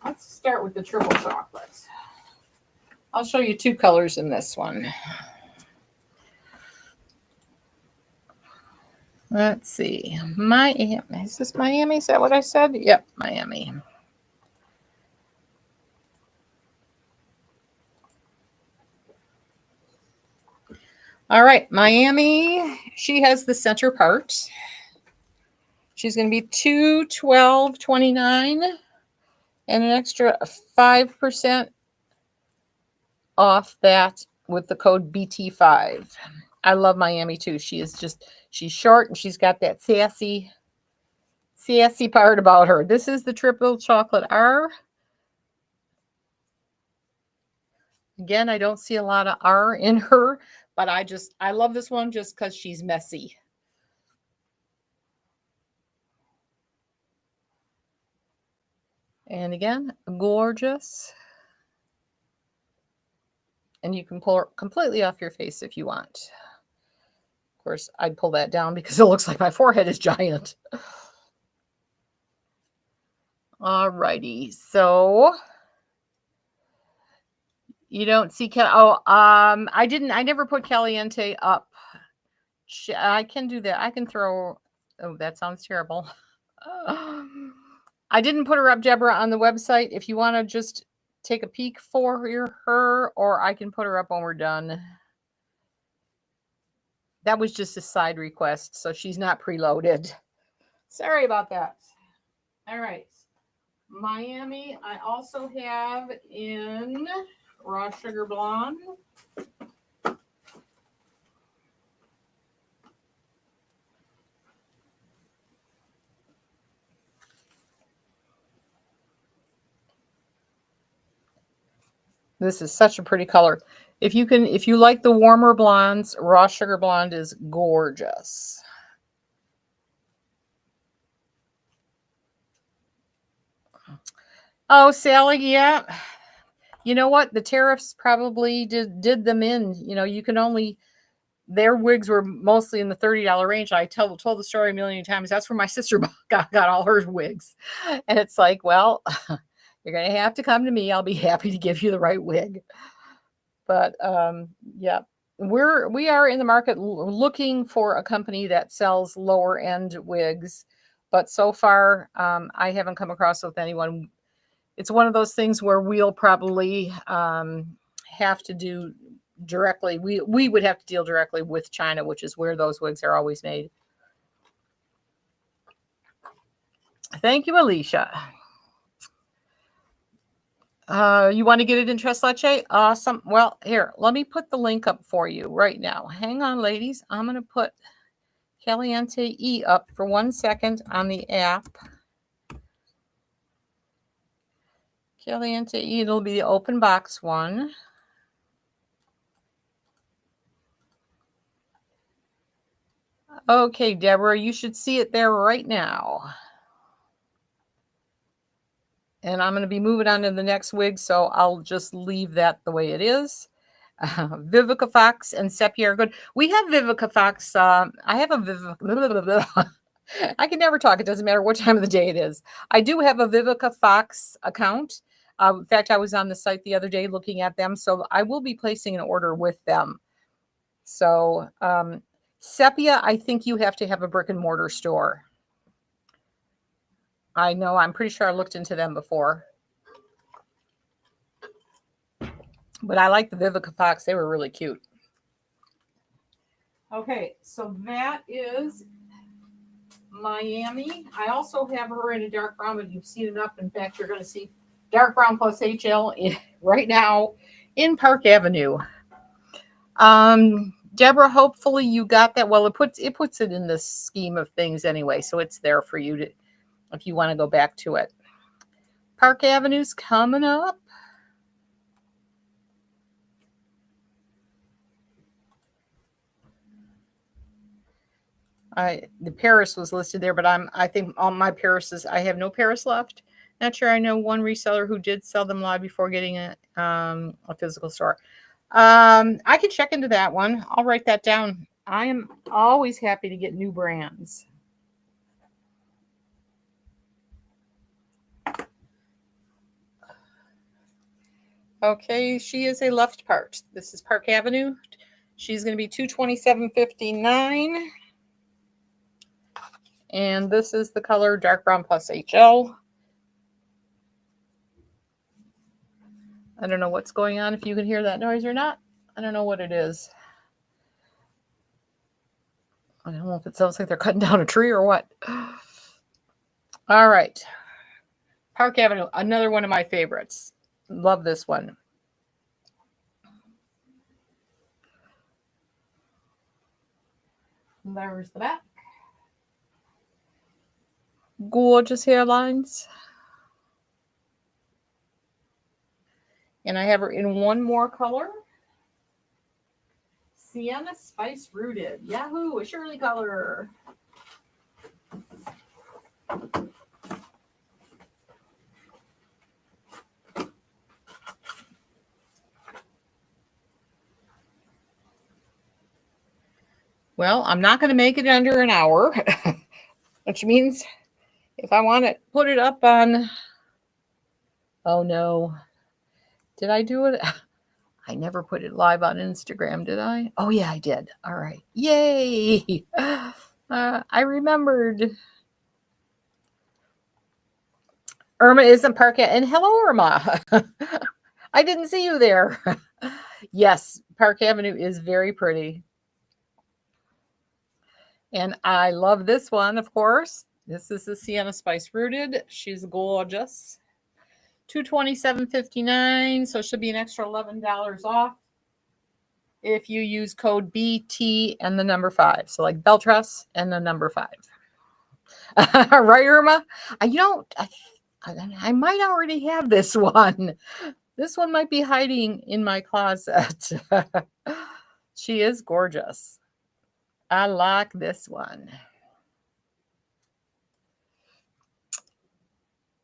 Let's start with the triple chocolate. I'll show you 2 colors in this one. Let's see. Miami. Is this Miami? Is that what I said? Yep, Miami. All right, Miami. She has the center part. She's going to be $212.29 and an extra 5% off that with the code BT5. I love Miami too. She's short and she's got that sassy part about her. This is the triple chocolate R. Again, I don't see a lot of R in her, but I love this one just because she's messy. And again, gorgeous. And you can pull it completely off your face if you want. Of course, I'd pull that down because it looks like my forehead is giant. Alrighty, so you don't see I never put Caliente up. I can do that. I can throw. Oh, that sounds terrible. I didn't put her up, Deborah, on the website. If you want to just take a peek for her, or I can put her up when we're done. That was just a side request, so she's not preloaded. Sorry about that. All right. Miami, I also have in Raw Sugar Blonde. This is such a pretty color. If you like the warmer blondes, Raw Sugar Blonde is gorgeous. Oh, Sally, yeah. You know what? The tariffs probably did them in. You know, you can only their wigs were mostly in the $30 range. I told the story a million times. That's where my sister got all her wigs. And it's like, well, you're going to have to come to me. I'll be happy to give you the right wig. But yeah, we are in the market looking for a company that sells lower end wigs. But so far, I haven't come across with anyone. It's one of those things where we'll probably have to do directly. We would have to deal directly with China, which is where those wigs are always made. Thank you, Alicia. You want to get it in Tress-tastic? Awesome. Well, here, let me put the link up for you right now. Hang on, ladies. I'm going to put Caliente E up for 1 second on the app. Caliente E, it'll be the open box one. Okay, Deborah, you should see it there right now. And I'm going to be moving on to the next wig, so I'll just leave that the way it is. Vivica Fox and Sepia are good. We have Vivica Fox. I have a Vivica. I can never talk. It doesn't matter what time of the day it is. I do have a Vivica Fox account. In fact, I was on the site the other day looking at them, so I will be placing an order with them. So Sepia, I think you have to have a brick and mortar store. I know. I'm pretty sure I looked into them before. But I like the Vivica Fox. They were really cute. Okay, so that is Miami. I also have her in a dark brown, but you've seen enough. In fact, you're going to see dark brown plus HL right now in Park Avenue. Deborah, hopefully you got that. Well, it puts it in the scheme of things anyway, so it's there for you to, if you want to go back to it. Park Avenue's coming up. The Paris was listed there, but I think all my Parises, I have no Paris left. Not sure. I know one reseller who did sell them live before getting a physical store. I can check into that one. I'll write that down. I am always happy to get new brands. Okay, she is a left part. This is Park Avenue. She's going to be $227.59. And this is the color dark brown plus HL. I don't know what's going on, if you can hear that noise or not. I don't know what it is. I don't know if it sounds like they're cutting down a tree or what. All right. Park Avenue, another one of my favorites. Love this one. There's the back. Gorgeous hairlines. And I have her in one more color. Sienna Spice Rooted. Yahoo, a Shirley color. Well, I'm not going to make it under an hour, which means if I want to put it up on, oh no, did I do it? I never put it live on Instagram, did I? Oh yeah, I did. All right. Yay. I remembered. Irma isn't Park and hello, Irma. I didn't see you there. Yes, Park Avenue is very pretty. And I love this one, of course. This is the Sienna Spice Rooted. She's gorgeous. $227.59, so it should be an extra $11 off if you use code BT and the number 5. So like Belle Tress and the number 5. Right, Irma? I might already have this one. This one might be hiding in my closet. She is gorgeous. I like this one.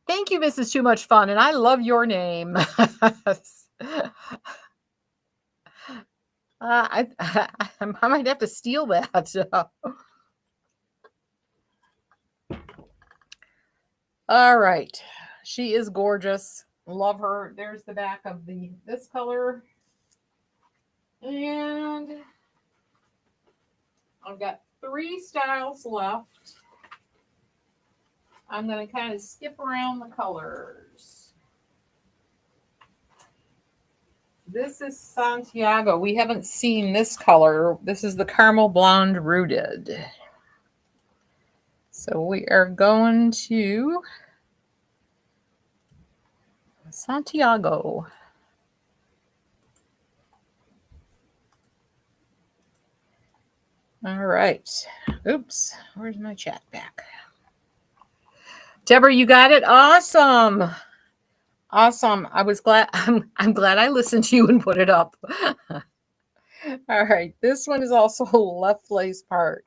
Thank you, Mrs. Too Much Fun, and I love your name. I might have to steal that. All right. She is gorgeous. Love her. There's the back of this color. And I've got 3 styles left. I'm going to kind of skip around the colors. This is Santiago. We haven't seen this color. This is the Caramel Blonde Rooted. So we are going to Santiago. All right. Oops. Where's my chat back? Deborah, you got it? Awesome. Awesome. I was glad. I'm glad I listened to you and put it up. All right. This one is also left lace part.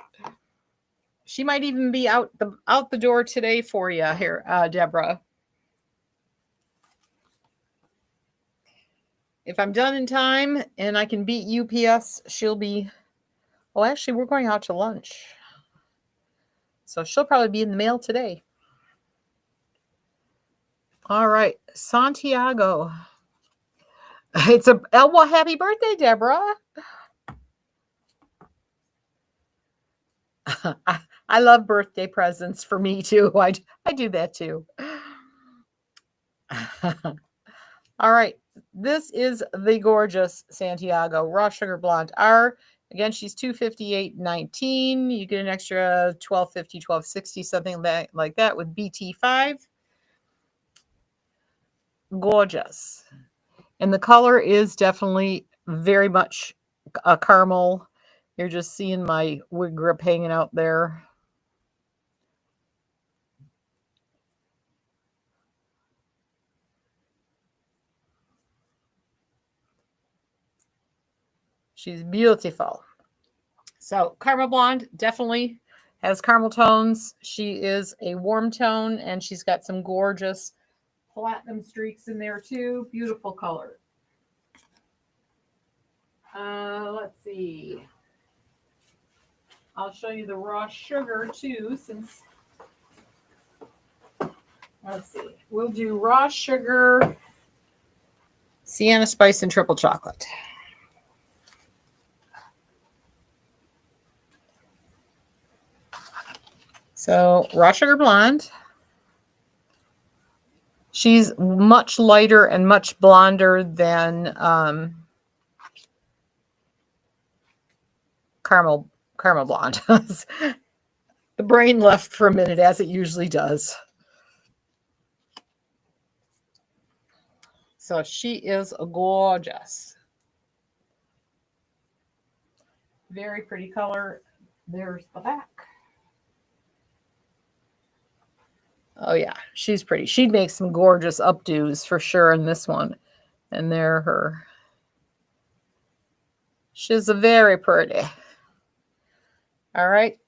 She might even be out the door today for you here, Deborah. If I'm done in time and I can beat UPS, she'll be. Oh, actually, we're going out to lunch. So she'll probably be in the mail today. All right, Santiago. It's well, happy birthday, Deborah. I love birthday presents for me too. I do that too. All right, this is the gorgeous Santiago Raw Sugar Blonde R. Again, she's $258.19. You get an extra $12.50, $12.60, something like that with BT5. Gorgeous. And the color is definitely very much a caramel. You're just seeing my wig grip hanging out there. She's beautiful. So Caramel Blonde definitely has caramel tones. She is a warm tone, and she's got some gorgeous platinum streaks in there too. Beautiful color. Let's see. I'll show you the raw sugar too, since let's see. We'll do raw sugar, sienna spice, and triple chocolate. So raw sugar blonde. She's much lighter and much blonder than caramel blonde. The brain left for a minute, as it usually does. So she is gorgeous. Very pretty color. There's the back. Oh yeah, she's pretty. She'd make some gorgeous updos for sure in this one. And there her. She's a very pretty. All right.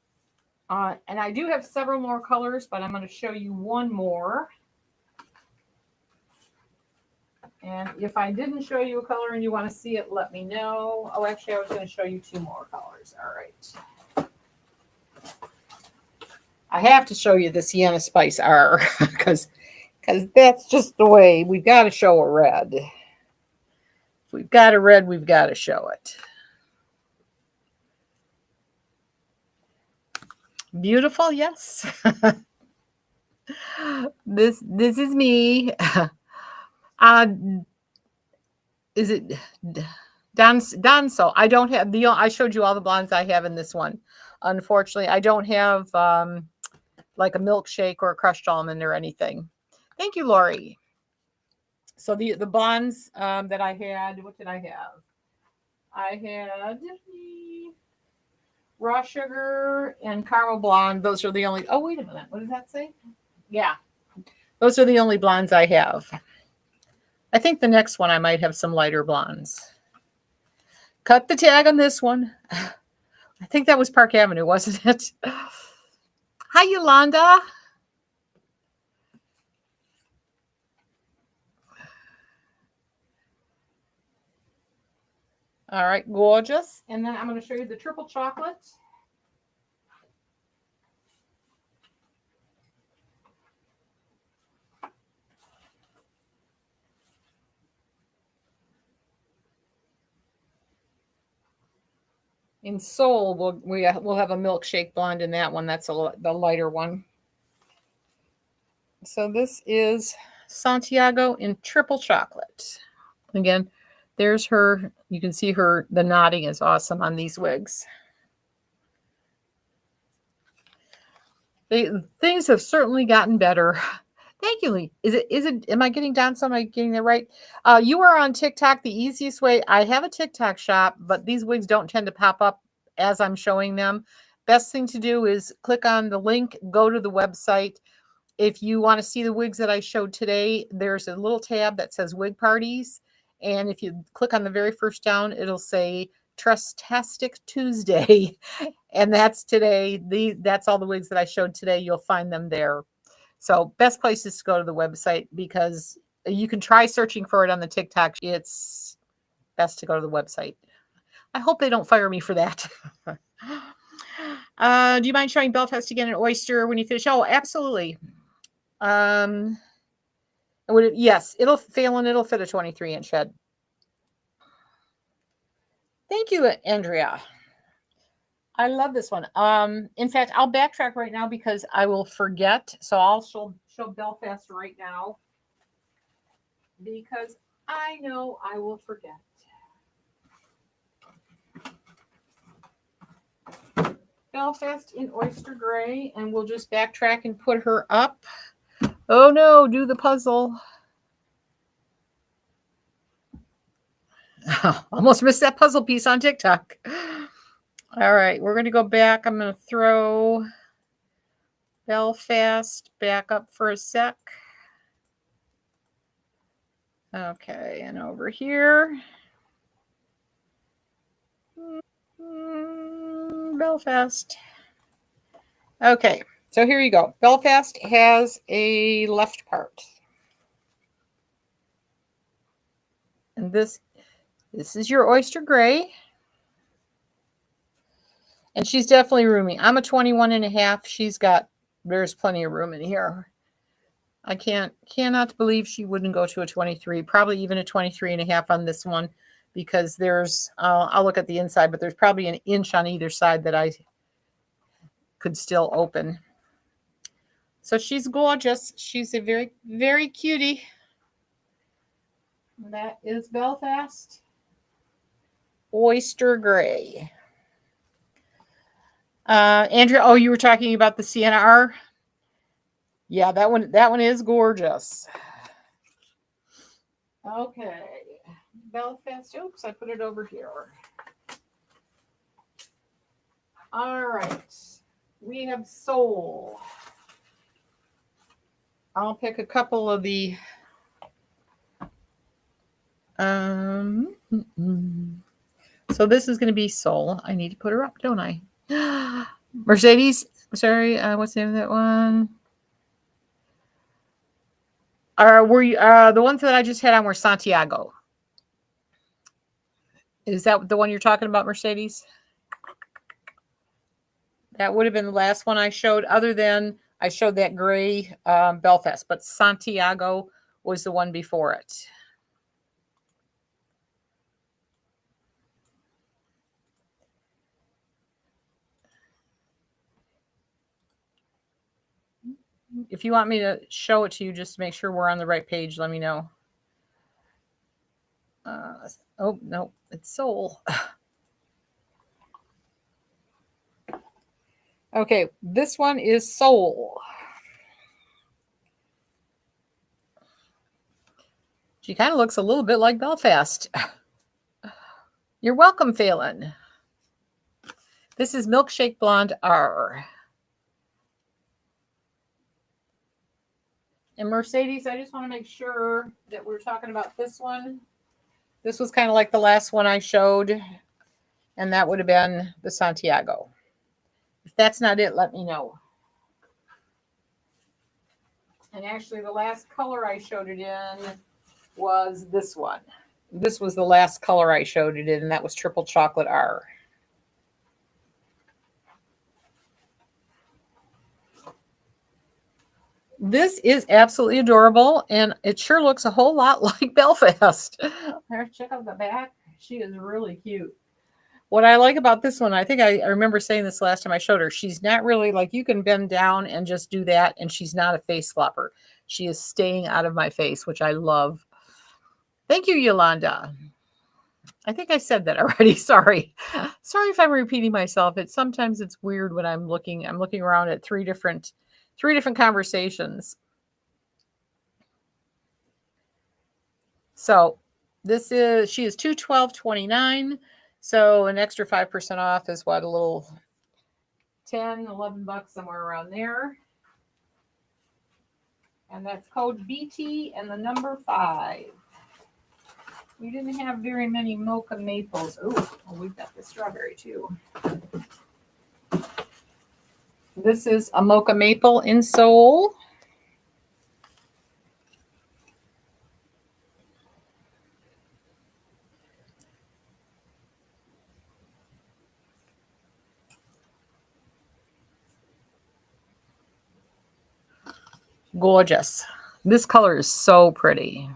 And I do have several more colors, but I'm going to show you one more. And if I didn't show you a color and you want to see it, let me know. Oh, actually, I was going to show you 2 more colors. All right. I have to show you the Sienna Spice R because that's just the way. We've got to show a red. If we've got a red, we've got to show it. Beautiful, yes. This is me. Is it Danso? I don't have I showed you all the blondes I have in this one. Unfortunately, I don't have like a milkshake or a crushed almond or anything. Thank you, Lori. So the blondes that I had, what did I have? I had the raw sugar and caramel blonde. Those are the only. Oh, wait a minute. What does that say? Yeah, those are the only blondes I have. I think the next one I might have some lighter blondes. Cut the tag on this one. I think that was Park Avenue, wasn't it? Hi, Yolanda. All right, gorgeous. And then I'm going to show you the triple chocolate. In Seoul, we'll have a milkshake blonde in that one. That's the lighter one. So this is Santiago in triple chocolate. Again, there's her. You can see her. The knotting is awesome on these wigs. Things have certainly gotten better. Thank you, Lee. Is it? Am I getting down? Am I getting it right? You are on TikTok. The easiest way. I have a TikTok shop, but these wigs don't tend to pop up as I'm showing them. Best thing to do is click on the link. Go to the website. If you want to see the wigs that I showed today, there's a little tab that says wig parties. And if you click on the very first down, it'll say Tress-tastic Tuesday. And that's today. That's all the wigs that I showed today. You'll find them there. So best place is to go to the website because you can try searching for it on the TikTok. It's best to go to the website. I hope they don't fire me for that. Do you mind showing Belfast again an oyster when you finish? Oh, absolutely. Yes, it'll fail and it'll fit a 23-inch head. Thank you, Andrea. I love this one. In fact, I'll backtrack right now because I will forget. So I'll show Belfast right now because I know I will forget. Belfast in oyster gray, and we'll just backtrack and put her up. Oh no, do the puzzle. Almost missed that puzzle piece on TikTok. All right, we're going to go back. I'm going to throw Belfast back up for a sec. Okay, and over here. Belfast. Okay, so here you go. Belfast has a left part. And this is your oyster gray. And she's definitely roomy. I'm a 21 and a half. There's plenty of room in here. I cannot believe she wouldn't go to a 23, probably even a 23 and a half on this one because I'll look at the inside, but there's probably an inch on either side that I could still open. So she's gorgeous. She's a very, very cutie. That is Belfast. Oyster gray. Andrea, oh, you were talking about the CNR? Yeah, that one is gorgeous. Okay. Belfast. Oops, I put it over here. All right. We have Seoul. I'll pick a couple of the so this is going to be Seoul. I need to put her up, don't I? Mercedes. Sorry, what's the name of that one? Were you the ones that I just had on were Santiago? Is that the one you're talking about, Mercedes? That would have been the last one I showed, other than I showed that gray Belfast, but Santiago was the one before it. If you want me to show it to you just to make sure we're on the right page, let me know. Oh, no, it's Seoul. Okay, this one is Seoul. She kind of looks a little bit like Belfast. You're welcome, Phelan. This is Milkshake Blonde R. And Mercedes, I just want to make sure that we're talking about this one. This was kind of like the last one I showed, and that would have been the Santiago. If that's not it, let me know. And actually, the last color I showed it in was this one. This was the last color I showed it in, and that was Triple Chocolate R. This is absolutely adorable, and it sure looks a whole lot like Belfast. Check out the back. She is really cute. What I like about this one, I think I remember saying this last time I showed her, she's not really like, you can bend down and just do that, and she's not a face flopper. She is staying out of my face, which I love. Thank you, Yolanda. I think I said that already. Sorry. Sorry if I'm repeating myself. Sometimes it's weird when I'm looking around at three different conversations. So she is $212.29. So an extra 5% off is what, a little 10, 11 bucks, somewhere around there. And that's code BT and the number 5. We didn't have very many mocha maples. Oh, we've got the strawberry too. This is a mocha maple insole. Gorgeous. This color is so pretty.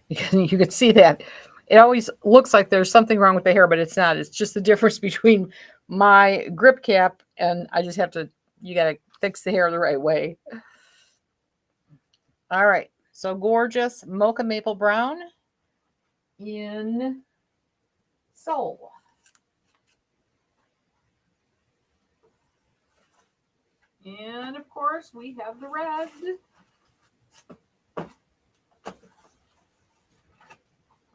You can see that. It always looks like there's something wrong with the hair, but it's not. It's just the difference between my grip cap and I just have to, you got to fix the hair the right way. All right. So gorgeous mocha maple brown in Soul. And of course, we have the red.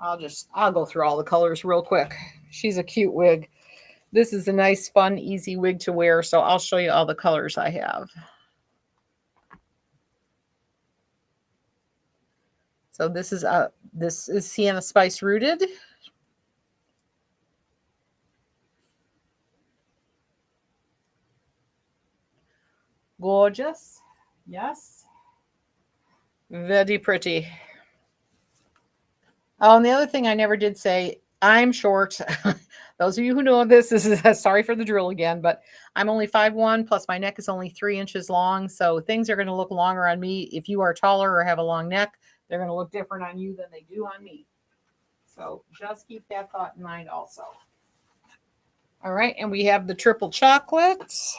I'll go through all the colors real quick. She's a cute wig. This is a nice, fun, easy wig to wear. So I'll show you all the colors I have. So this is Sienna Spice Rooted. Gorgeous. Yes. Very pretty. Oh, and the other thing I never did say, I'm short. Those of you who know this is sorry for the drill again, but I'm only 5'1", plus my neck is only 3 inches long. So things are going to look longer on me. If you are taller or have a long neck, they're going to look different on you than they do on me. So just keep that thought in mind also. All right, and we have the triple chocolates.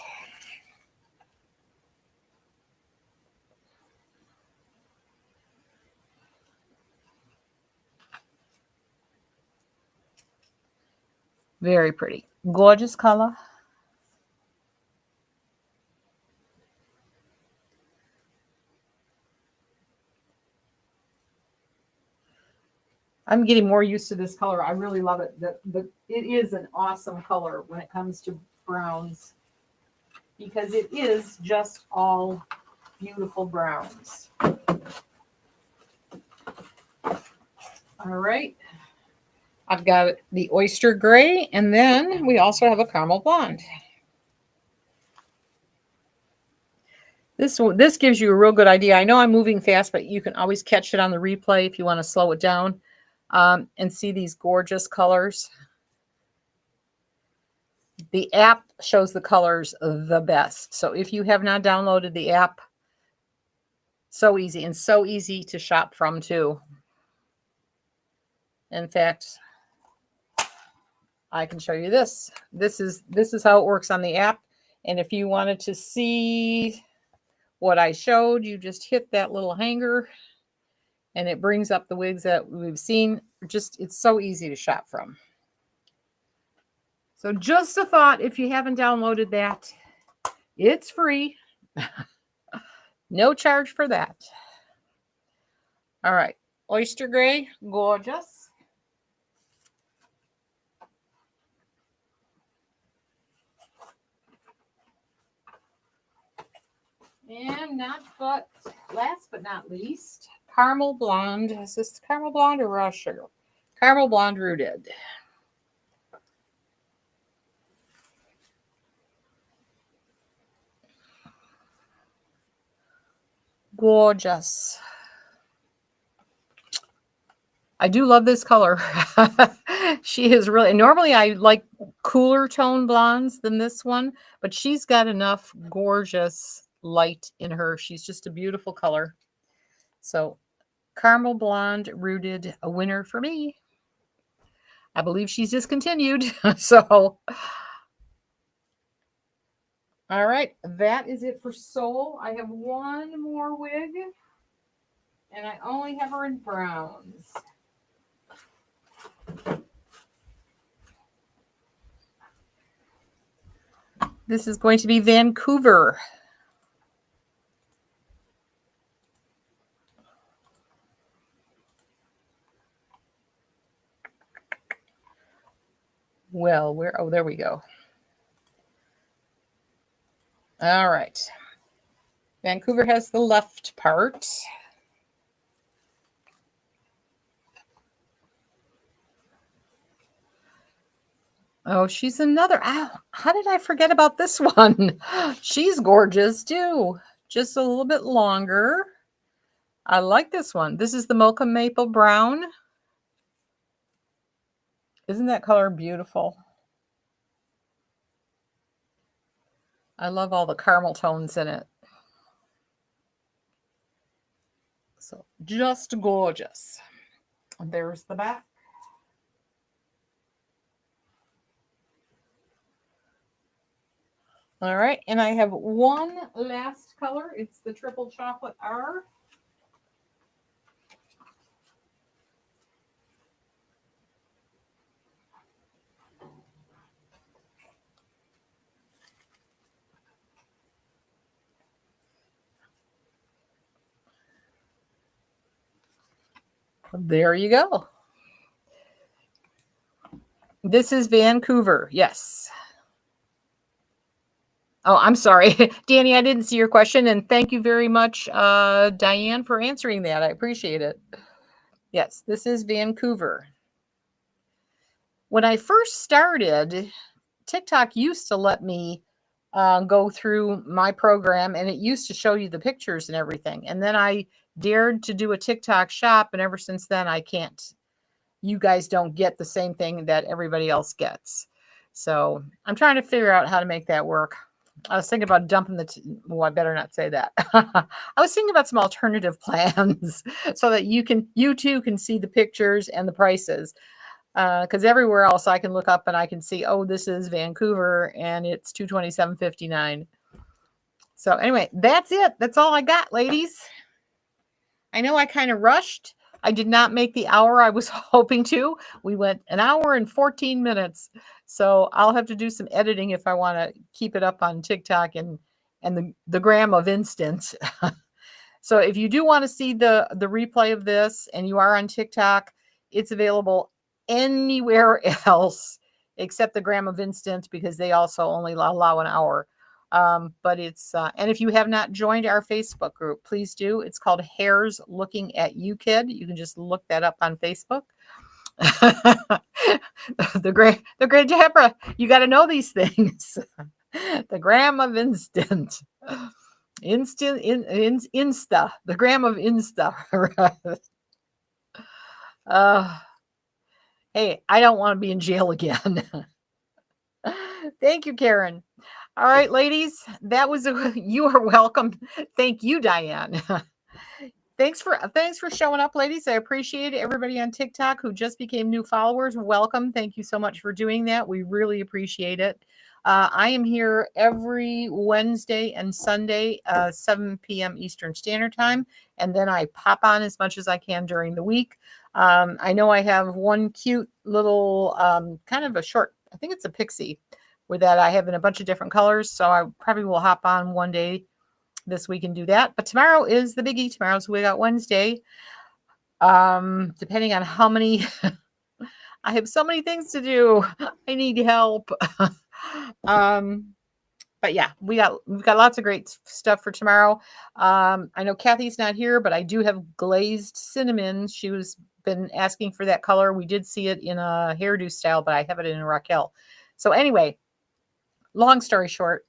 Very pretty. Gorgeous color. I'm getting more used to this color. I really love it. It is an awesome color when it comes to browns because it is just all beautiful browns. All right. I've got the oyster gray, and then we also have a caramel blonde. This gives you a real good idea. I know I'm moving fast, but you can always catch it on the replay if you want to slow it down and see these gorgeous colors. The app shows the colors the best. So if you have not downloaded the app, so easy and so easy to shop from too. In fact, I can show you this. This is how it works on the app. And if you wanted to see what I showed, you just hit that little hanger and it brings up the wigs that we've seen. It's so easy to shop from. So just a thought, if you haven't downloaded that, it's free. No charge for that. All right. Oyster gray, gorgeous. And last but not least, caramel blonde. Is this caramel blonde or raw sugar? Caramel blonde rooted. Gorgeous. I do love this color. She is really, normally I like cooler tone blondes than this one, but she's got enough gorgeous light in her. She's just a beautiful color. So caramel blonde rooted, a winner for me. I believe she's discontinued. So, all right, that is it for Soul. I have one more wig, and I only have her in browns. This is going to be Vancouver. Well, oh, there we go. All right. Vancouver has the left part. Oh, she's another. How did I forget about this one? She's gorgeous too. Just a little bit longer. I like this one. This is the Mocha Maple Brown. Isn't that color beautiful? I love all the caramel tones in it. So just gorgeous. There's the back. All right, and I have one last color. It's the Triple Chocolate R. There you go. This is Vancouver, yes. Oh, I'm sorry. Danny, I didn't see your question, and thank you very much, Diane, for answering that. I appreciate it. Yes, this is Vancouver. When I first started, TikTok used to let me go through my program, and it used to show you the pictures and everything. And then I dared to do a TikTok shop, and ever since then, I can't. You guys don't get the same thing that everybody else gets. So I'm trying to figure out how to make that work. I was thinking about dumping well, I better not say that. I was thinking about some alternative plans so that you too can see the pictures and the prices. Because everywhere else I can look up and I can see, oh, this is Vancouver and it's $227.59. So anyway, that's it. That's all I got, ladies. I know I kind of rushed. I did not make the hour I was hoping to. We went an hour and 14 minutes. So I'll have to do some editing if I want to keep it up on TikTok and the gram of instant. So if you do want to see the replay of this and you are on TikTok, it's available anywhere else except the gram of instant because they also only allow an hour. But it's, and if you have not joined our Facebook group, please do. It's called Hairs Looking at You Kid. You can just look that up on Facebook. the great Deborah, you got to know these things. The gram of instant. Insta. The gram of Insta. Hey, I don't want to be in jail again. Thank you, Karen. All right, ladies, that was you are welcome. Thank you, Diane. Thanks for showing up, ladies. I appreciate it. Everybody on TikTok who just became new followers, welcome. Thank you so much for doing that. We really appreciate it. I am here every Wednesday and Sunday, 7 p.m. Eastern Standard Time, and then I pop on as much as I can during the week. I know I have one cute little kind of a short, I think it's a pixie, with that I have in a bunch of different colors. So I probably will hop on one day this week and do that. But tomorrow is the biggie. Tomorrow's Wig Out Wednesday. Depending on how many, I have so many things to do. I need help. um, but yeah, we've got lots of great stuff for tomorrow. I know Kathy's not here, but I do have glazed cinnamon. She was been asking for that color. We did see it in a hairdo style, but I have it in a Raquel. So anyway, long story short,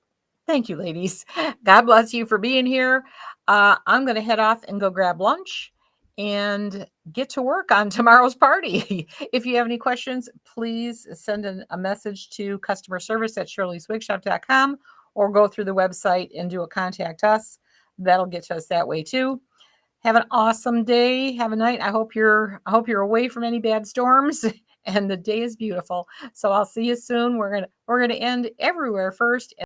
thank you, ladies. God bless you for being here. I'm going to head off and go grab lunch and get to work on tomorrow's party. If you have any questions, please send a message to customer service at shirleyswigshop.com or go through the website and do a contact us. That'll get to us that way too. Have an awesome day. Have a night. I hope you're away from any bad storms and the day is beautiful. So I'll see you soon. We're gonna end everywhere first.